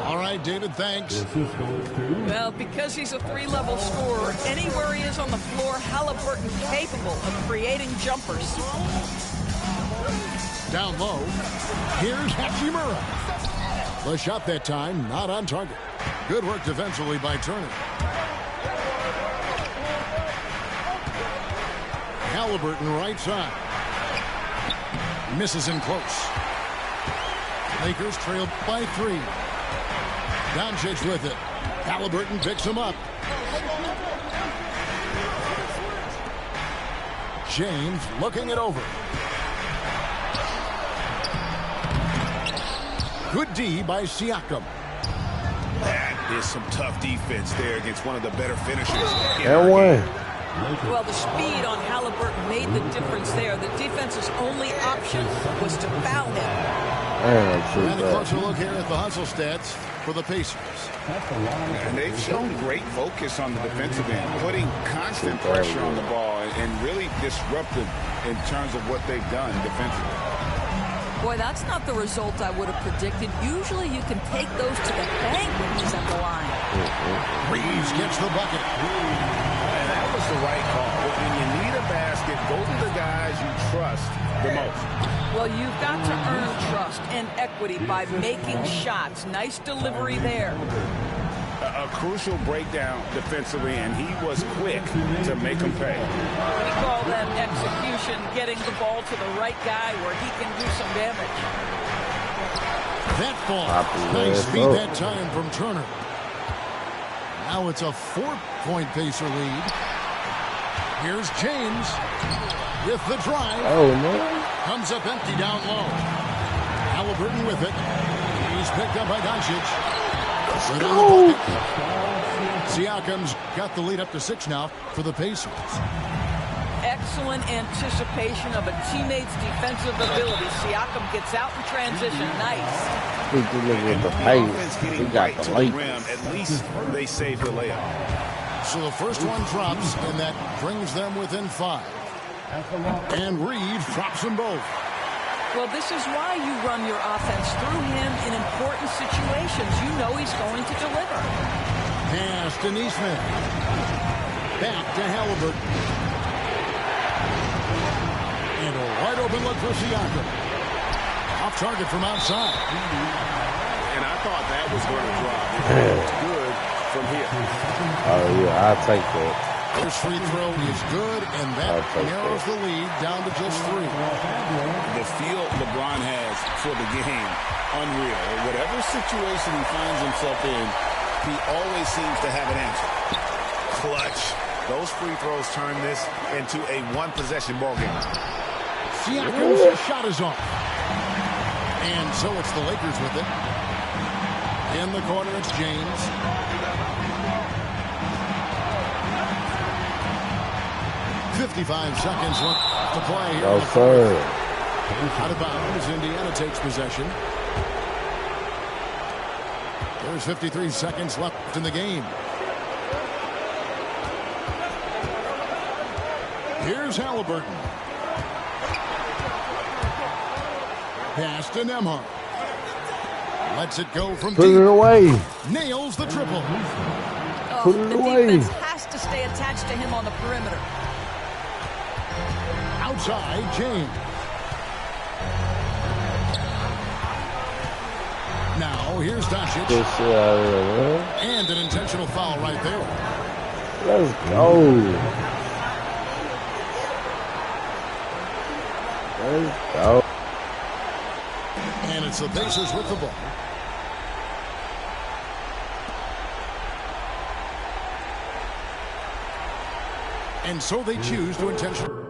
All right, David, thanks. Well, because he's a 3-level scorer, anywhere he is on the floor, Halliburton capable of creating jumpers. Down low, here's Hachimura. The shot that time, not on target. Good work defensively by Turner. Halliburton right side. Misses in close. Lakers trailed by 3. Doncic with it. Halliburton picks him up. James looking it over. Good D by Siakam. That is some tough defense there against one of the better finishers. Well, the speed on Halliburton made the difference there. The defense's only option was to foul him. And a closer look here at the hustle stats for the Pacers. And they've shown great focus on the defensive end, putting constant pressure on the ball and really disruptive in terms of what they've done defensively. Boy, that's not the result I would have predicted. Usually you can take those to the bank when he's at the line. Reeves gets the bucket. And that was the right call. When you need a basket, go to the guys you trust the most. Well, you've got to earn trust and equity by making shots. Nice delivery there. A crucial breakdown defensively, and he was quick to make them pay. We call that execution, getting the ball to the right guy where he can do some damage. That ball, nice speed that time from Turner. Now it's a 4-point Pacer lead. Here's James with the drive. Oh, no. Comes up empty down low. Halliburton with it. He's picked up by Doncic. Siakam's got the lead up to 6 now for the Pacers. Excellent anticipation of a teammate's defensive ability. Siakam gets out in transition. Nice. He got the rim. At least they saved the layup. So the first one drops, and that brings them within 5. And Reeves drops them both. Well, this is why you run your offense through him in important situations. You know he's going to deliver. Pass to Neesmith. Back to Halliburton. And a wide open look for Siakam. Off target from outside. And I thought that was going to drop. It was good from here. Oh, yeah, I'll take that. First free throw is good, and that narrows the lead down to just 3. The feel LeBron has for the game, unreal. Whatever situation he finds himself in, he always seems to have an answer. Clutch. Those free throws turn this into a one-possession ball game. Siakam's shot is off. And so it's the Lakers with it. In the corner, it's James. .55 seconds left to play here. No, sir. Out of bounds, Indiana takes possession. There's 53 seconds left in the game. Here's Halliburton. Pass to Nembhard. Lets it go from Put deep. it away. Nails the triple. Put it away. The defense has to stay attached to him on the perimeter. Outside, James. Now, here's Doncic. And an intentional foul right there. Let's go. Let's go. And it's the Pacers with the ball. And so they choose to intentionally.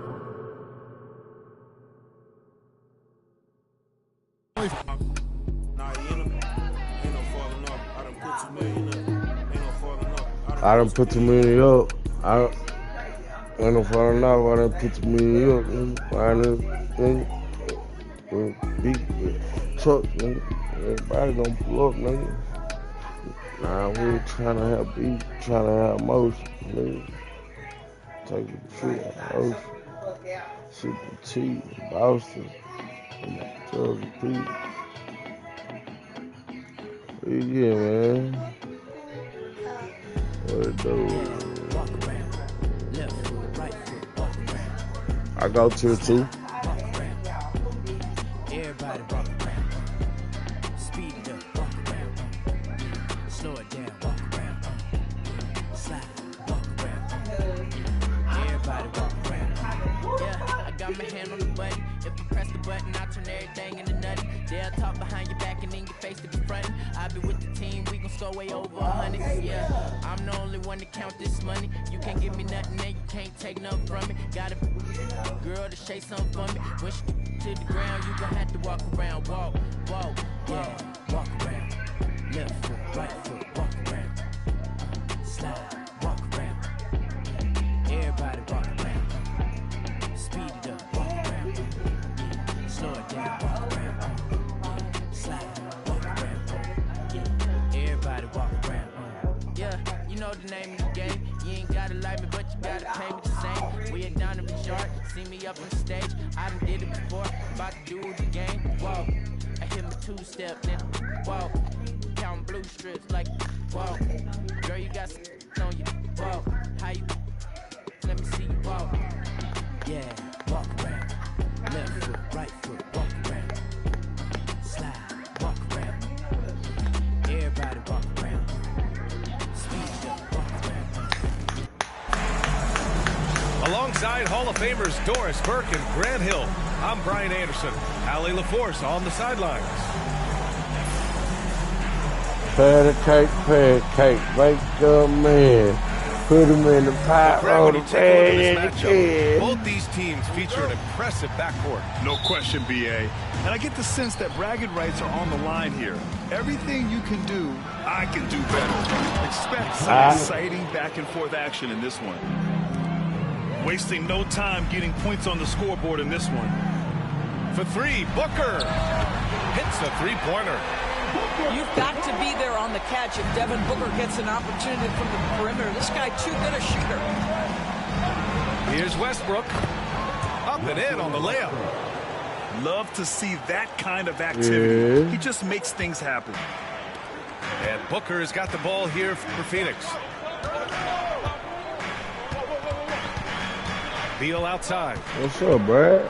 I done put too many up. I ain't no falling off. I done put too many up. I done big truck, nigga. Everybody gonna pull up, nigga. Nah, we ain't trying to have beef, trying to have motion, nigga. Take the trip out of Ocean. Super T, Boston, Georgia Pete. Yeah, man. What it do? I go tier 2. Everybody walk around. Speed it up, walk around. Slow it down, walk around. Slide, walk around. Everybody walk around. Yeah, I got my hand on the button. If I press the button, I turn everything into nothing. They'll talk behind your back and in your face to be frontin'. I be with the team, we gon' score way over 100. Yeah, I'm the only one to count this money. You can't give me nothing and you can't take nothing from me. Got a girl to shake something for me. When she to the ground, you gon' have to walk around. Walk, walk, yeah, walk around. Left foot, right foot, walk around. Slide, walk around. Everybody walk around. Speed it up, walk around. Slow it down, walk around. Slide, walk around. Everybody walk around. Yeah, you know the name of the game. You ain't gotta like me, but you gotta pay me the same. We at down in the yard, see me up on the stage. I done did it before, about to do it again. Whoa, I hit my 2-step, then whoa, counting blue strips like whoa. Girl, you got some on you, whoa. How you? Let me see you walk. Yeah, walk around. Left foot, right foot, walk around. Slide, walk around. Everybody walk around. Speed it up, walk around. Alongside Hall of Famers Doris Burke and Grant Hill, I'm Brian Anderson. Allie LaForce on the sidelines. Pancake, make the man. Put him in the pot, roll the pan in the can. Both these teams feature an impressive backcourt. No question, BA. And I get the sense that bragging rights are on the line here. Everything you can do, I can do better. Expect some exciting back-and-forth action in this one. Wasting no time getting points on the scoreboard in this one. For 3, Booker hits the three-pointer. You've got to be there on the catch if Devin Booker gets an opportunity from the perimeter. This guy too good a shooter. Here's Westbrook. Up and in on the layup. Love to see that kind of activity. Yeah. He just makes things happen. And Booker has got the ball here for Phoenix. Beal outside. What's up, Brad?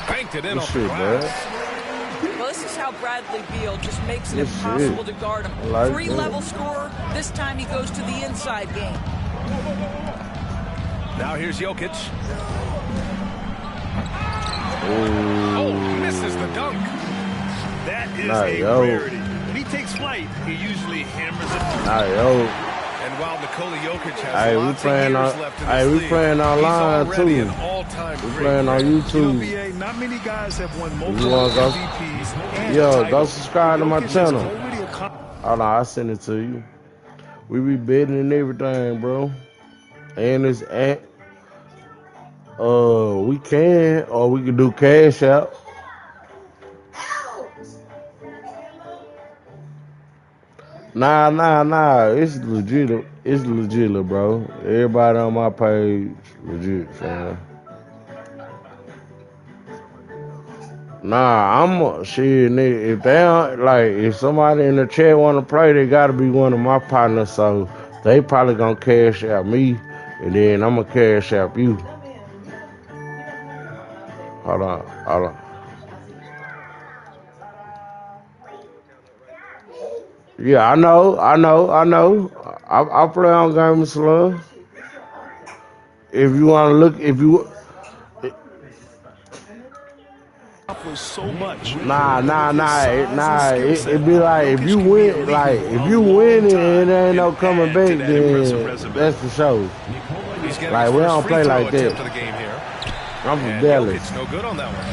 Banked it in off the glass. Well, this is how how Bradley Beal just makes it impossible to guard him. Like 3-level scorer. This time he goes to the inside game. Now here's Jokic. Oh, misses the dunk. That is a rarity. When he takes flight, he usually hammers it. And while Nikola Jokic has lots of years left in this league, we playing online he's already too. an all-time We great. playing on YouTube. BA, not many guys have won multiple You wanna go? MVPs and Yo, titles. go subscribe to my Jokic has channel. already Hold on, I'll send it to you. We be bidding and everything, bro. And it's at we can, or we can do cash out. Nah. It's legit. It's legit, bro. Everybody on my page, legit, fam. Nah, I'm shit, nigga. If they don't, like, if somebody in the chat want to play, they gotta be one of my partners. So they probably gonna cash out me, and then I'm gonna cash out you. Hold on. Yeah, I know. I play on Game of Slum. If you want to look, so much. Nah. It be like if you win it, it ain't no coming back. Then that's the show. Like we don't play like that. I'm from Dallas. It's no good on that one.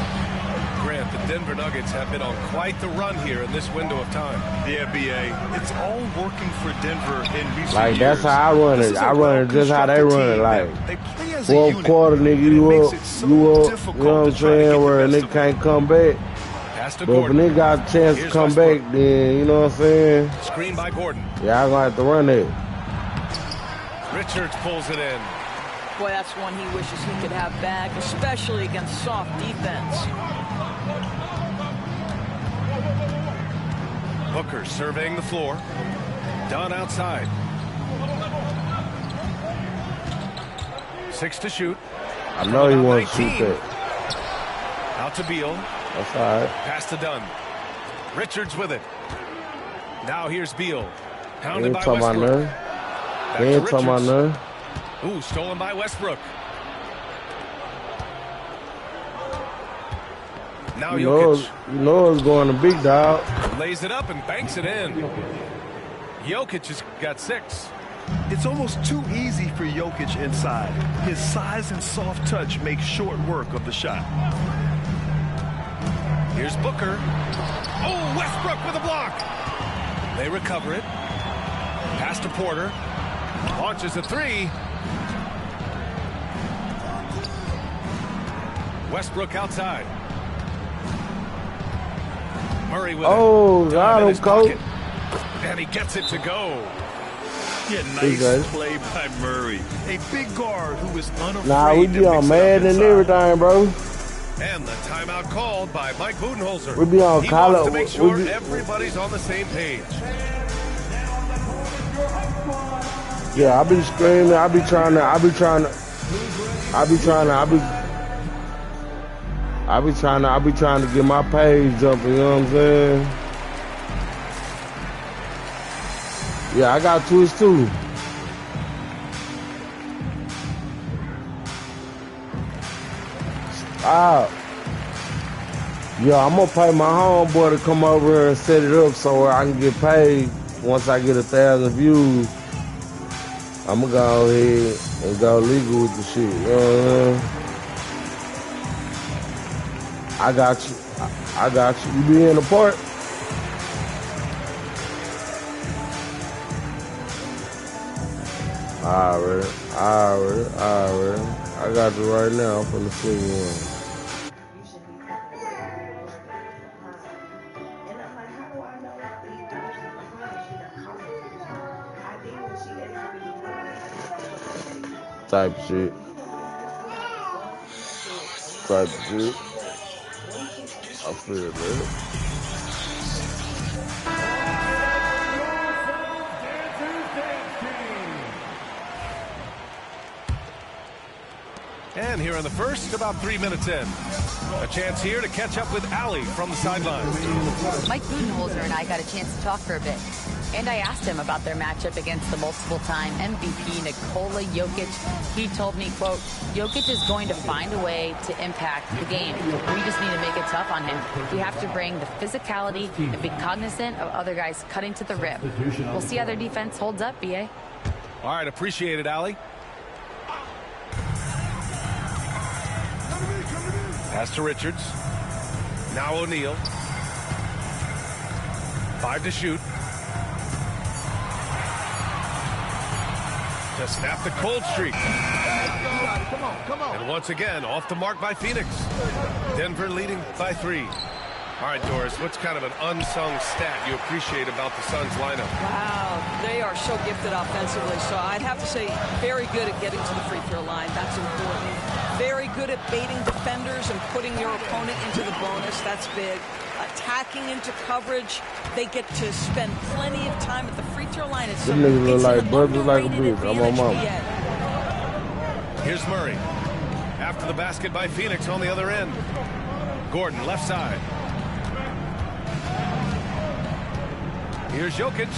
Grant, the Denver Nuggets have been on quite the run here in this window of time. Yeah, BA. It's all working for Denver in recent Like years. that's how I run it. I run it just how they run it. Like they play as a fourth unit, quarter, nigga, you up. You know what I'm saying? Where a nigga can't come back. But if a nigga got a chance to come back, then you know what I'm saying? Screen by Gordon. Yeah, I'm gonna have to run it. Richards pulls it in. Boy, that's one he wishes he could have back, especially against soft defense. Booker surveying the floor. Dunn outside. 6 to shoot. I know he wants to shoot that. Out to Beal. That's all right. Pass to Dunn. Richards with it. Now here's Beal. He Pounded ain't by talking about Westbrook. nothing. He ain't talking about nothing. Ooh, stolen by Westbrook. Now Jokic. You know it's going to big dog. Lays it up and banks it in. Jokic has got 6. It's almost too easy for Jokic inside. His size and soft touch make short work of the shot. Here's Booker. Oh, Westbrook with a block. They recover it. Pass to Porter. Launches a 3. Westbrook outside. Murray with it. Got him, coach. And he gets it to go. Yeah, nice play by Murray. A big guard who is unafraid. Nah, we be on Madden and everything, bro. And the timeout called by Mike Budenholzer. We be on he college. wants to make sure everybody's on the same page. Yeah, I be screaming. I be trying to get my page up, you know what I'm saying? Yeah, I got Twitch too. Stop. Yeah, I'm gonna pay my homeboy to come over here and set it up so I can get paid once I get 1,000 views. I'm gonna go ahead and go legal with the shit, you know what I mean? I got you. I got you. You be in the park? Alright. I got you right now. I'm finna see you type shit. I feel that. And here in the first, about 3 minutes in. A chance here to catch up with Allie from the sidelines. Mike Budenholzer and I got a chance to talk for a bit. And I asked him about their matchup against the multiple-time MVP Nikola Jokic. He told me, quote, Jokic is going to find a way to impact the game. We just need to make it tough on him. We have to bring the physicality and be cognizant of other guys cutting to the rim. We'll see how their defense holds up, BA. All right, appreciate it, Allie. Pass to Richards. Now O'Neal. 5 to shoot. To snap the cold streak. Come on. And once again, off the mark by Phoenix. Denver leading by 3. All right, Doris, what's kind of an unsung stat you appreciate about the Suns lineup? Wow, they are so gifted offensively. So I'd have to say very good at getting to the free throw line. That's important. Very good at baiting defenders and putting your opponent into the bonus. That's big. Attacking into coverage. They get to spend plenty of time at the free throw line. It's them niggas look like brothers like a bitch. I'm on mama. Here's Murray. After the basket by Phoenix on the other end. Gordon, left side. Here's Jokic.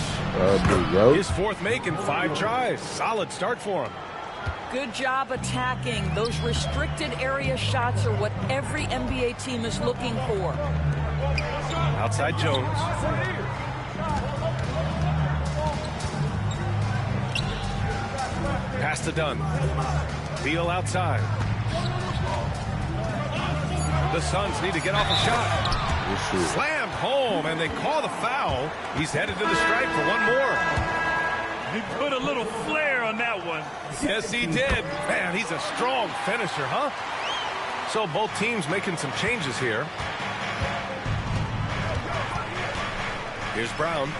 His 4th make in 5 tries. Solid start for him. Good job attacking. Those restricted area shots are what every NBA team is looking for. Outside Jones. Pass to Dunn. Beal outside. The Suns need to get off a shot. Slammed home, and they call the foul. He's headed to the stripe for one more. He put a little flair on that one. Yes, he did. Man, he's a strong finisher, huh? So both teams making some changes here. Here's Brown.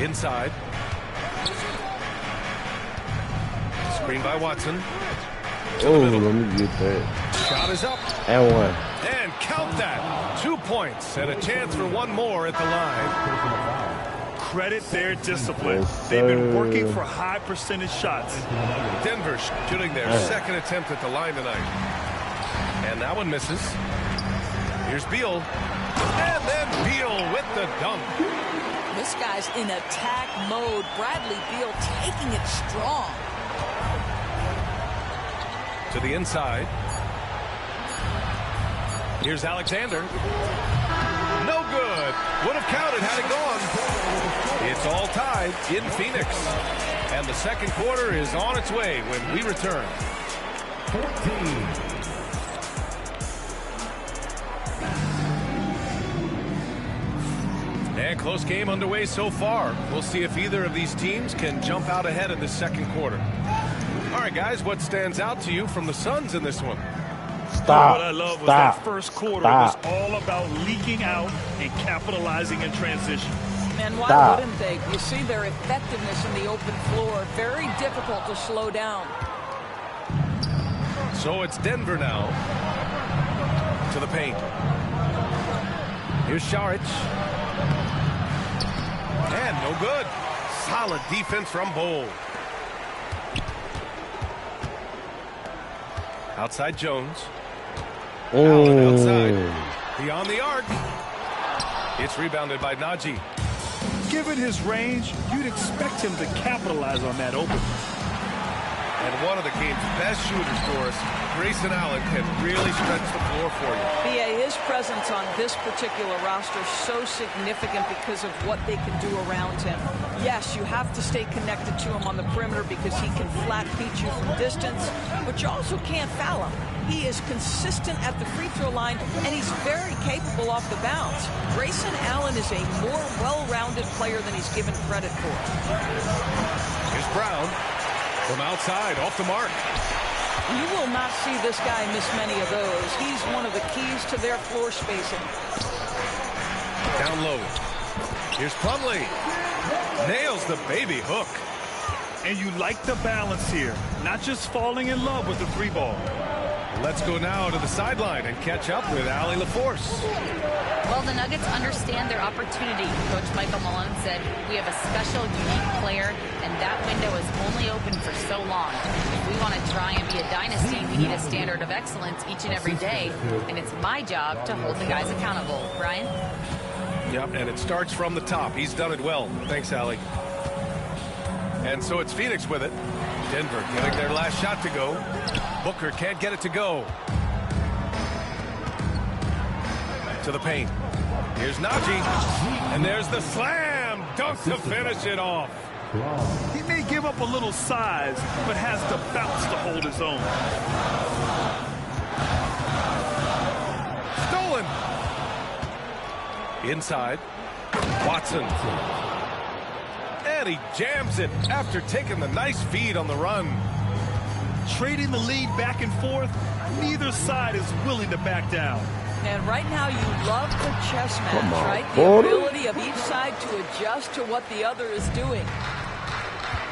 Inside. Screen by Watson. Oh, let me get that. Shot is up. And 1. And count that. 2 points and a chance for one more at the line. Credit their discipline. Yes, they've been working for high percentage shots. Denver shooting their second attempt at the line tonight. And that one misses. Here's Beal. And then Beal with the dunk. This guy's in attack mode. Bradley Beal taking it strong. To the inside. Here's Alexander. No good. Would have counted had it gone. It's all tied in Phoenix. And the second quarter is on its way when we return. 14. And close game underway so far. We'll see if either of these teams can jump out ahead in the second quarter. All right, guys, what stands out to you from the Suns in this one? Stop. What I love was that first quarter was all about leaking out and capitalizing in transition. And why wouldn't they? You see their effectiveness in the open floor. Very difficult to slow down. So it's Denver now. To the paint. Here's Šarić. And no good. Solid defense from Bol. Outside Jones. Allen outside. Beyond the arc. It's rebounded by Najee. Given his range, you'd expect him to capitalize on that open. And one of the game's best shooters, Doris, Grayson Allen, can really stretch the floor for you. BA, his presence on this particular roster is so significant because of what they can do around him. Yes, you have to stay connected to him on the perimeter because he can flat beat you from distance, but you also can't foul him. He is consistent at the free throw line, and he's very capable off the bounce. Grayson Allen is a more well-rounded player than he's given credit for. Here's Brown. From outside, off the mark. You will not see this guy miss many of those. He's one of the keys to their floor spacing. Down low. Here's Plumlee. Nails the baby hook. And you like the balance here. Not just falling in love with the free ball. Let's go now to the sideline and catch up with Allie LaForce. Well, the Nuggets understand their opportunity. Coach Michael Malone said, we have a special, unique player, and that window is only open for so long. If we want to try and be a dynasty, we need a standard of excellence each and every day, and it's my job to hold the guys accountable. Brian? Yep, and it starts from the top. He's done it well. Thanks, Allie. And so it's Phoenix with it. Denver getting their last shot to go. Booker can't get it to go. To the paint. Here's Najee. And there's the slam dunk to finish it off. He may give up a little size, but has to bounce to hold his own. Stolen. Inside. Watson. And he jams it after taking the nice feed on the run. Trading the lead back and forth, neither side is willing to back down. And right now you love the chess match, right? The ability of each side to adjust to what the other is doing.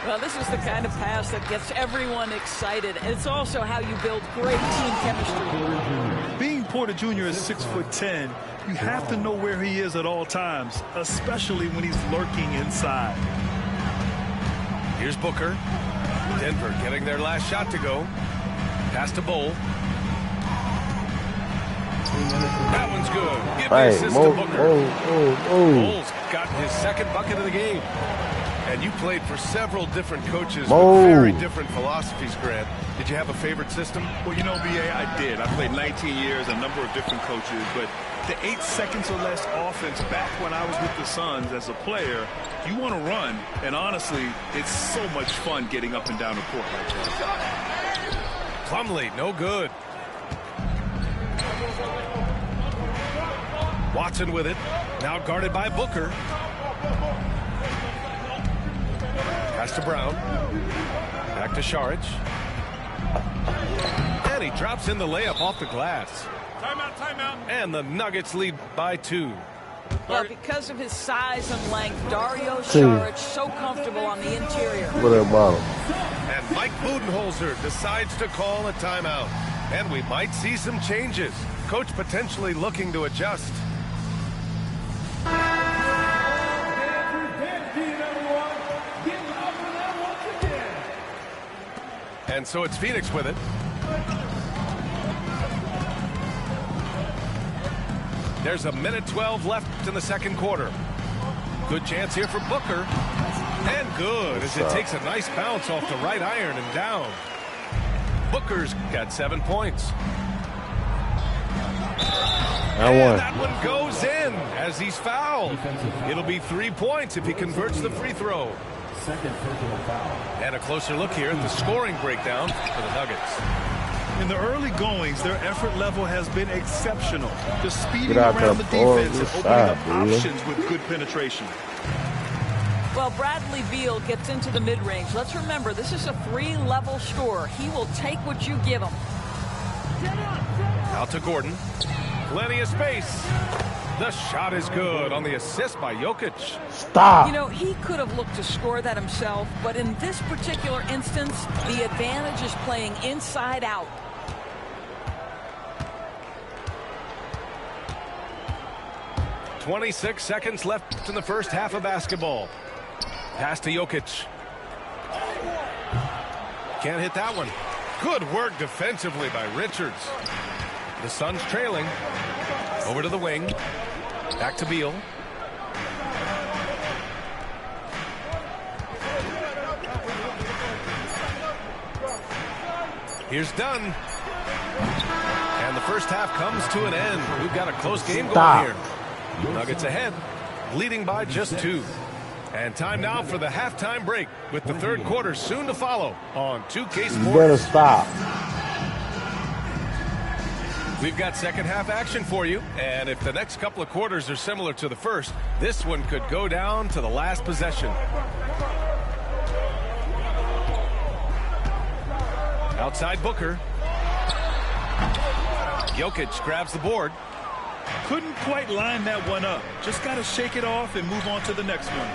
Well, this is the kind of pass that gets everyone excited. It's also how you build great team chemistry. Being Porter Jr. is 6'10", you have to know where he is at all times, especially when he's lurking inside. Here's Booker. Denver getting their last shot to go. Pass to Bowl. That one's good. Give the assist to Booker. Bowl's got his second bucket of the game. And you played for several different coaches with very different philosophies, Grant. Did you have a favorite system? Well, you know, BA, I did. I played 19 years, a number of different coaches, but the 8 seconds or less offense back when I was with the Suns as a player, you want to run, and honestly, it's so much fun getting up and down the court like that. Plumlee, no good. Watson with it, now guarded by Booker. Pass to Brown. Back to Šarić. And he drops in the layup off the glass. Timeout, timeout. And the Nuggets lead by 2. Well, because of his size and length, Dario Šarić so comfortable on the interior. What about him? And Mike Budenholzer decides to call a timeout. And we might see some changes. Coach potentially looking to adjust. And so it's Phoenix with it. There's 1:12 left in the second quarter. Good chance here for Booker. And good as it takes a nice bounce off the right iron and down. Booker's got 7 points. And that one goes in as he's fouled. It'll be 3 points if he converts the free throw. Second personal foul. And a closer look here at the scoring breakdown for the Nuggets. In the early goings, their effort level has been exceptional. Just speeding around the defense and opening up options with good penetration. Well, Bradley Beal gets into the mid-range. Let's remember, this is a 3-level scorer. He will take what you give him. Out to Gordon. Plenty of space. The shot is good on the assist by Jokic. Stop. You know, he could have looked to score that himself, but in this particular instance, the advantage is playing inside out. .26 seconds left in the first half of basketball. Pass to Jokic. Can't hit that one. Good work defensively by Richards. The Suns trailing. Over to the wing. Back to Beal. Here's Dunn. And the first half comes to an end. We've got a close game going here. Nuggets ahead, leading by just 2. And time now for the halftime break with the third quarter soon to follow on 2K Sports. You better stop. We've got second half action for you, and if the next couple of quarters are similar to the first, this one could go down to the last possession. Outside Booker. Jokic grabs the board. Couldn't quite line that one up. Just got to shake it off and move on to the next one.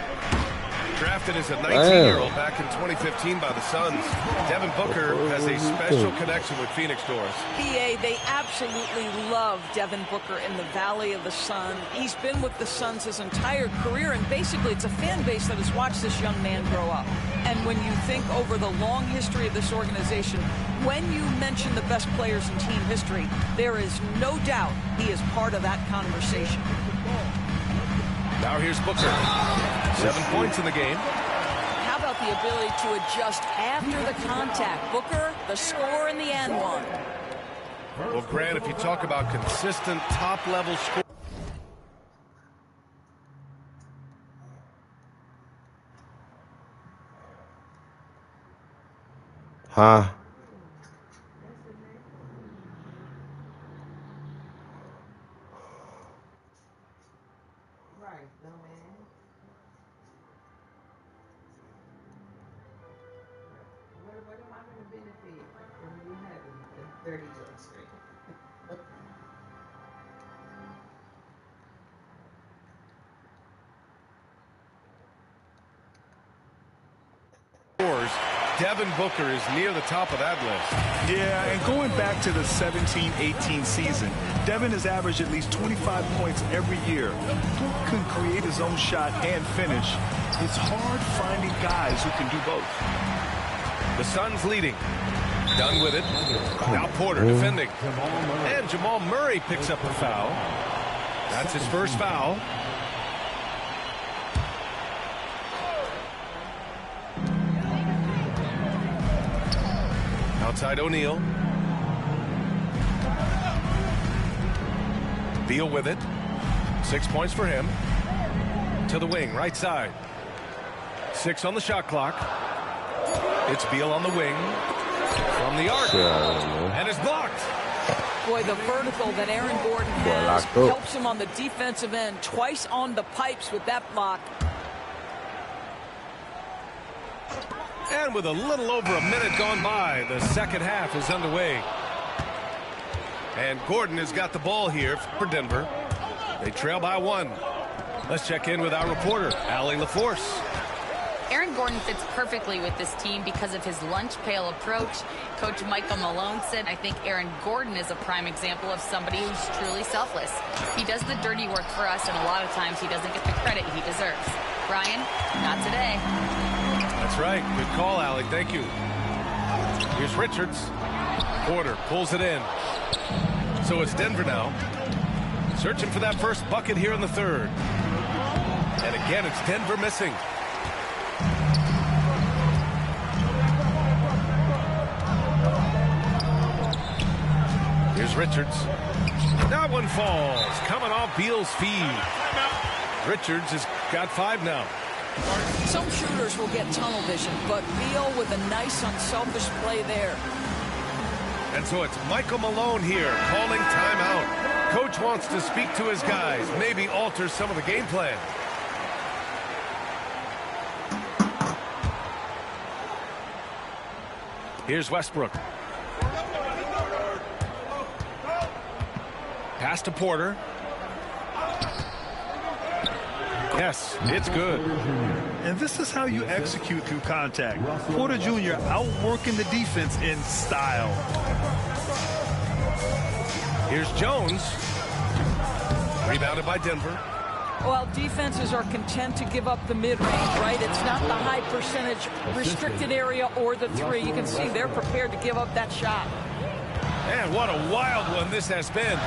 Drafted as a 19-year-old back in 2015 by the Suns, Devin Booker has a special connection with Phoenix, Doris. PA, they absolutely love Devin Booker in the Valley of the Sun. He's been with the Suns his entire career, and basically it's a fan base that has watched this young man grow up. And when you think over the long history of this organization, when you mention the best players in team history, there is no doubt he is part of that conversation. Now here's Booker. 7 points in the game. How about the ability to adjust after the contact? Booker, the score in the and one. Well, Grant, if you talk about consistent top-level score. Huh? Devin Booker is near the top of that list. Yeah, and going back to the 17-18 season, Devin has averaged at least 25 points every year. Booker can create his own shot and finish. It's hard finding guys who can do both. The Suns leading. Done with it. Now Porter defending. And Jamal Murray picks up the foul. That's his first foul. Outside O'Neal. Beal with it. 6 points for him. To the wing, right side. 6 on the shot clock. It's Beal on the wing. From the arc. And it's blocked. Boy, the vertical that Aaron Gordon has helps him on the defensive end. Twice on the pipes with that block. And with a little over a minute gone by, the second half is underway. And Gordon has got the ball here for Denver. They trail by 1. Let's check in with our reporter, Allie LaForce. Aaron Gordon fits perfectly with this team because of his lunch pail approach. Coach Michael Malone said, I think Aaron Gordon is a prime example of somebody who's truly selfless. He does the dirty work for us, and a lot of times he doesn't get the credit he deserves. Brian, not today. That's right. Good call, Allie. Thank you. Here's Richards. Porter pulls it in. So it's Denver now. Searching for that first bucket here in the third. And again, it's Denver missing. Here's Richards. That one falls. Coming off Beal's feed. Richards has got 5 now. Some shooters will get tunnel vision, but Beal with a nice unselfish play there. And so it's Michael Malone here calling timeout. Coach wants to speak to his guys, maybe alter some of the game plan. Here's Westbrook. Pass to Porter. Yes, it's good. And this is how you execute through contact. Porter Jr. outworking the defense in style. Here's Jones. Rebounded by Denver. Well, defenses are content to give up the mid-range, right? It's not the high percentage restricted area or the 3. You can see they're prepared to give up that shot. And what a wild one this has been.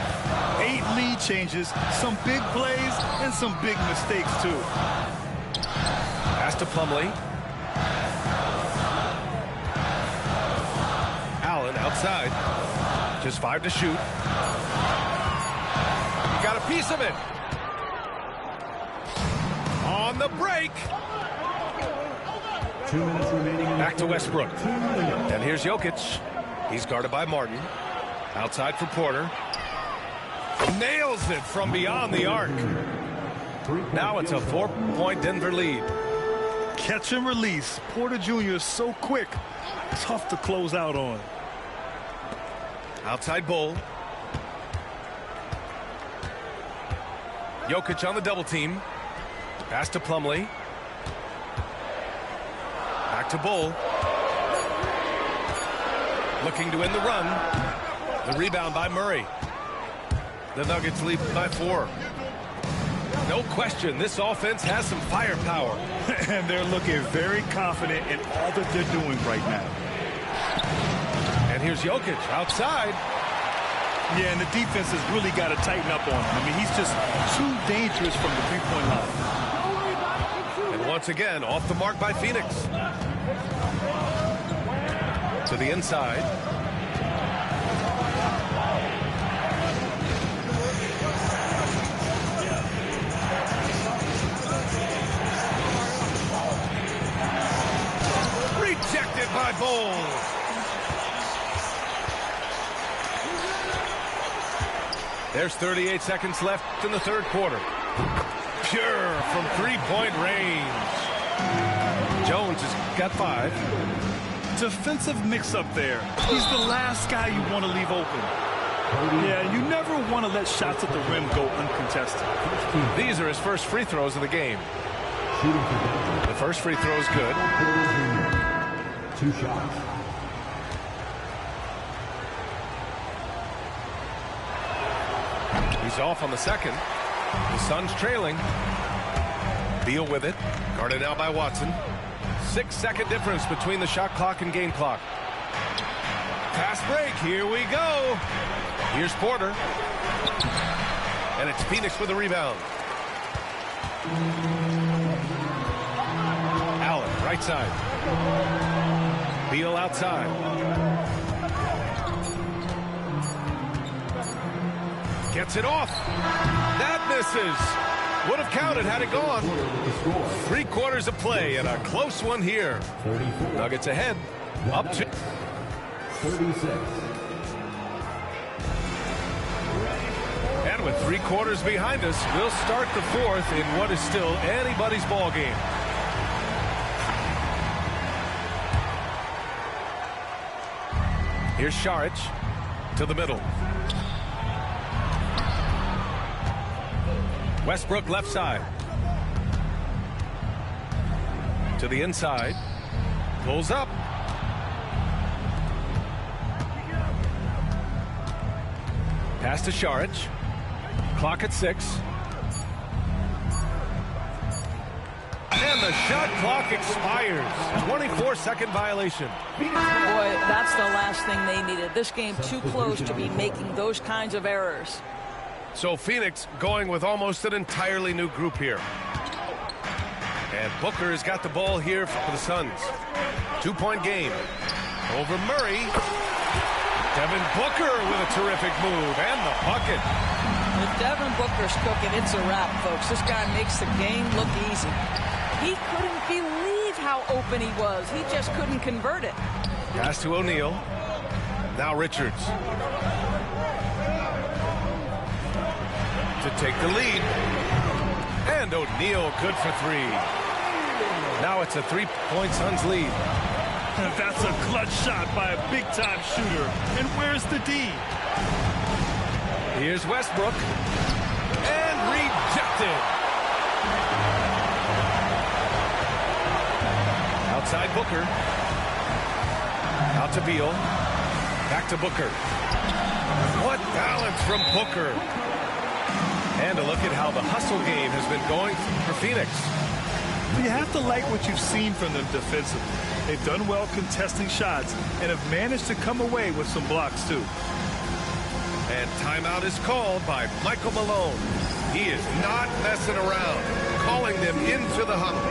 8 lead changes, some big plays, and some big mistakes, too. Pass to Plumlee. Allen outside. Just 5 to shoot. Got a piece of it. On the break. 2 minutes remaining. Back to Westbrook. And here's Jokic. He's guarded by Martin. Outside for Porter. Nails it from beyond the arc. Now it's a 4-point Denver lead. Catch and release. Porter Jr. is so quick. Tough to close out on. Outside Bull. Jokic on the double team. Pass to Plumlee. Back to Bull. Looking to win the run. The rebound by Murray. The Nuggets lead by 4. No question, this offense has some firepower. And they're looking very confident in all that they're doing right now. And here's Jokic outside. Yeah, and the defense has really got to tighten up on him. I mean, he's just too dangerous from the three-point line. And once again, off the mark by Phoenix. To the inside. Rejected by Bowles. There's 38 seconds left in the third quarter. Pure from three-point range. Jones has got 5. Defensive mix-up there. He's the last guy you want to leave open. Yeah, you never want to let shots at the rim go uncontested. These are his first free throws of the game. The first free throw is good. 2 shots. He's off on the second. The Suns trailing. Beal with it. Guarded now by Watson. 6-second difference between the shot clock and game clock. Fast break. Here we go. Here's Porter. And it's Phoenix with a rebound. Allen, right side. Beal outside. Gets it off. That misses. Would have counted had it gone. 3 quarters of play and a close one here. Nuggets ahead. Up to 36. And with 3 quarters behind us, we'll start the fourth in what is still anybody's ball game. Here's Šarić to the middle. Westbrook left side. To the inside. Pulls up. Pass to Šarić. Clock at 6. And the shot clock expires. 24-second violation. Boy, that's the last thing they needed. This game too close to be making those kinds of errors. So Phoenix going with almost an entirely new group here. And Booker has got the ball here for the Suns. 2-point game. Over Murray. Devin Booker with a terrific move and the bucket. If Devin Booker's cooking, it's a wrap, folks. This guy makes the game look easy. He couldn't believe how open he was. He just couldn't convert it. Pass to O'Neal. Now Richards. To take the lead. And O'Neal good for 3. Now it's a 3-point Suns lead. That's a clutch shot by a big-time shooter. And where's the D? Here's Westbrook. And rejected. Outside Booker. Out to Beal. Back to Booker. What balance from Booker. And a look at how the hustle game has been going for Phoenix. You have to like what you've seen from them defensively. They've done well contesting shots and have managed to come away with some blocks, too. And timeout is called by Michael Malone. He is not messing around, calling them into the huddle.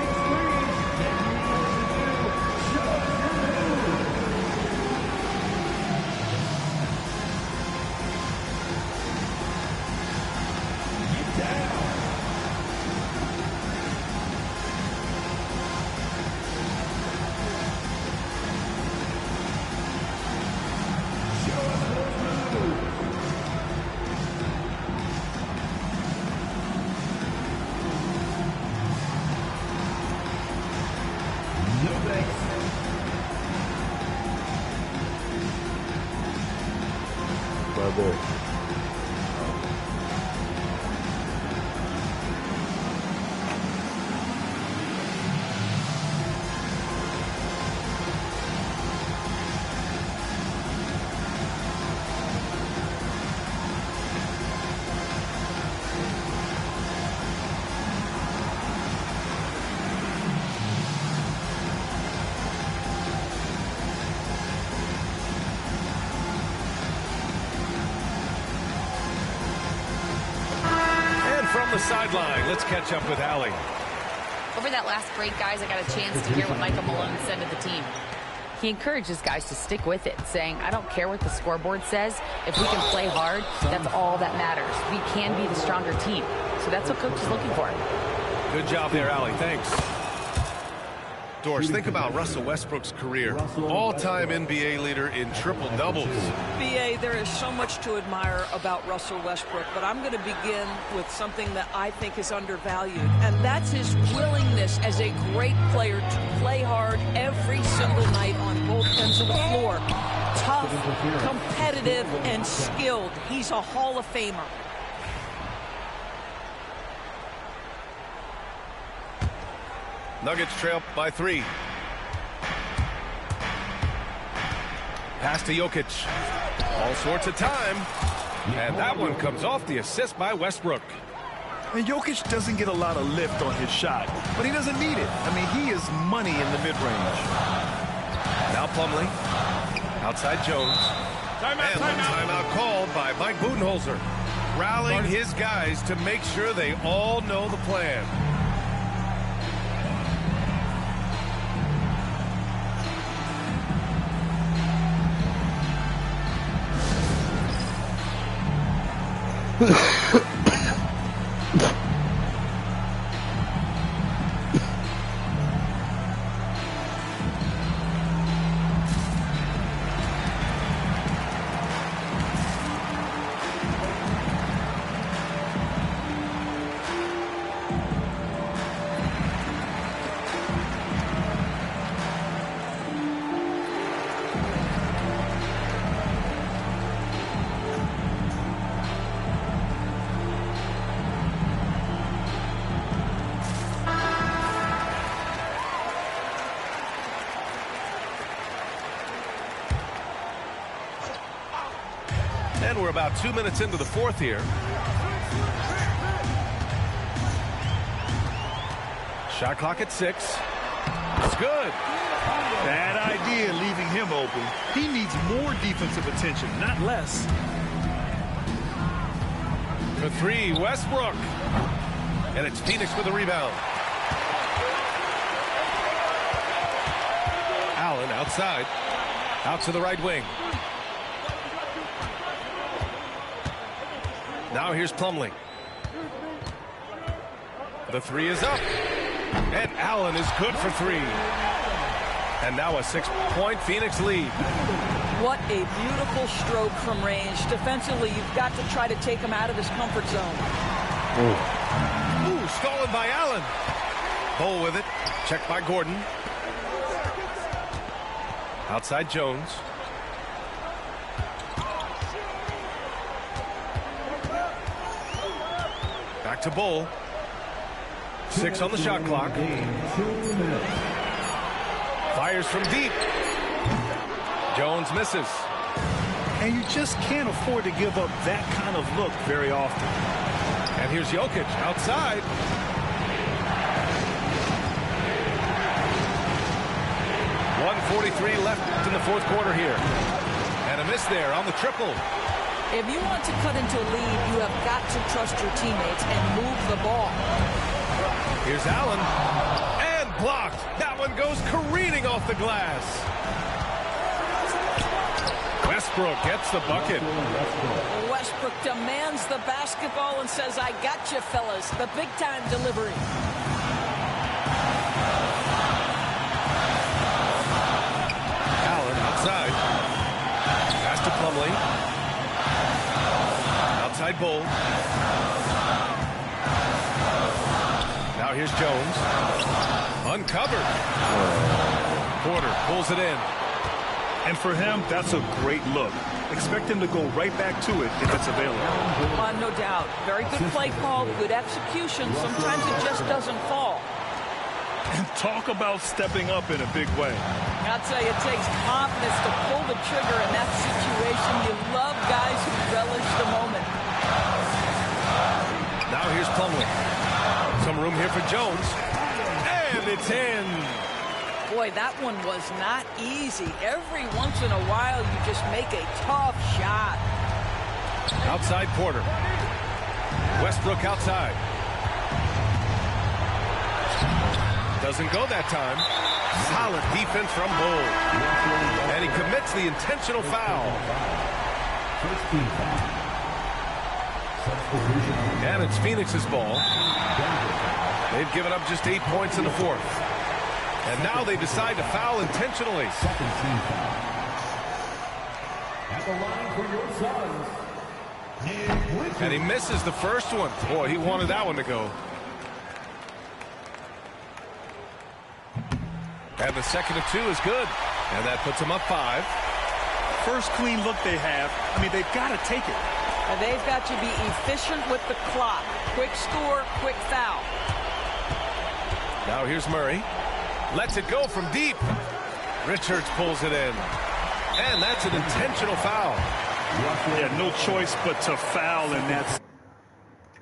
sideline. Let's catch up with Allie. Over that last break, guys, I got a chance to hear what Michael Malone said to the team. He encourages guys to stick with it, saying, I don't care what the scoreboard says. If we can play hard, that's all that matters. We can be the stronger team. So that's what Coach is looking for. Good job there, Allie. Thanks. Doris, think about Russell Westbrook's career. All-time NBA leader in triple-doubles. B.A., there is so much to admire about Russell Westbrook, but I'm going to begin with something that I think is undervalued, and that's his willingness as a great player to play hard every single night on both ends of the floor. Tough, competitive, and skilled. He's a Hall of Famer. Nuggets trail by 3. Pass to Jokic. All sorts of time. And that one comes off the assist by Westbrook. And Jokic doesn't get a lot of lift on his shot, but he doesn't need it. I mean, he is money in the mid-range. Now Plumlee. Outside Jones. Timeout called by Mike Budenholzer. Rallying his guys to make sure they all know the plan. And we're about 2 minutes into the fourth here. Shot clock at 6. It's good. Bad idea leaving him open. He needs more defensive attention, not less. For 3, Westbrook. And it's Phoenix with a rebound. Allen outside. Out to the right wing. Now here's Plumlee. The 3 is up. And Allen is good for 3. And now a 6-point Phoenix lead. What a beautiful stroke from range. Defensively, you've got to try to take him out of his comfort zone. Ooh, stolen by Allen. Bull with it. Checked by Gordon. Outside Jones. Back to Bull. 6 on the shot clock. Fires from deep. Jones misses. And you just can't afford to give up that kind of look very often. And here's Jokic outside. .143 left in the fourth quarter here. And a miss there on the triple. If you want to cut into a lead, you have got to trust your teammates and move the ball. Here's Allen. And blocked. That one goes careening off the glass. Westbrook gets the bucket. Westbrook demands the basketball and says, I got you, fellas. The big-time delivery. Allen outside. Pass to Plumlee. Outside Bull. Now here's Jones. Uncovered. Porter pulls it in. And for him, that's a great look. Expect him to go right back to it if it's available. No doubt. Very good play call, good execution. Sometimes it just doesn't fall. And talk about stepping up in a big way. I'll tell you, it takes confidence to pull the trigger in that situation. You love guys who relish the moment. Now here's Plumlee. Some room here for Jones. And it's in. Boy, that one was not easy. Every once in a while, you just make a tough shot. Outside Porter. Westbrook outside. Doesn't go that time. Solid defense from Bull. And he commits the intentional foul. And it's Phoenix's ball. They've given up just 8 points in the fourth. And now they decide to foul intentionally. Second team foul. At the line for your Suns. And he misses the first one. Boy, he wanted that one to go. And the second of 2 is good. And that puts him up 5. First clean look they have. I mean, they've got to take it. And they've got to be efficient with the clock. Quick score, quick foul. Now here's Murray. Lets it go from deep. Richards pulls it in. And that's an intentional foul. Yeah, no choice but to foul, and that's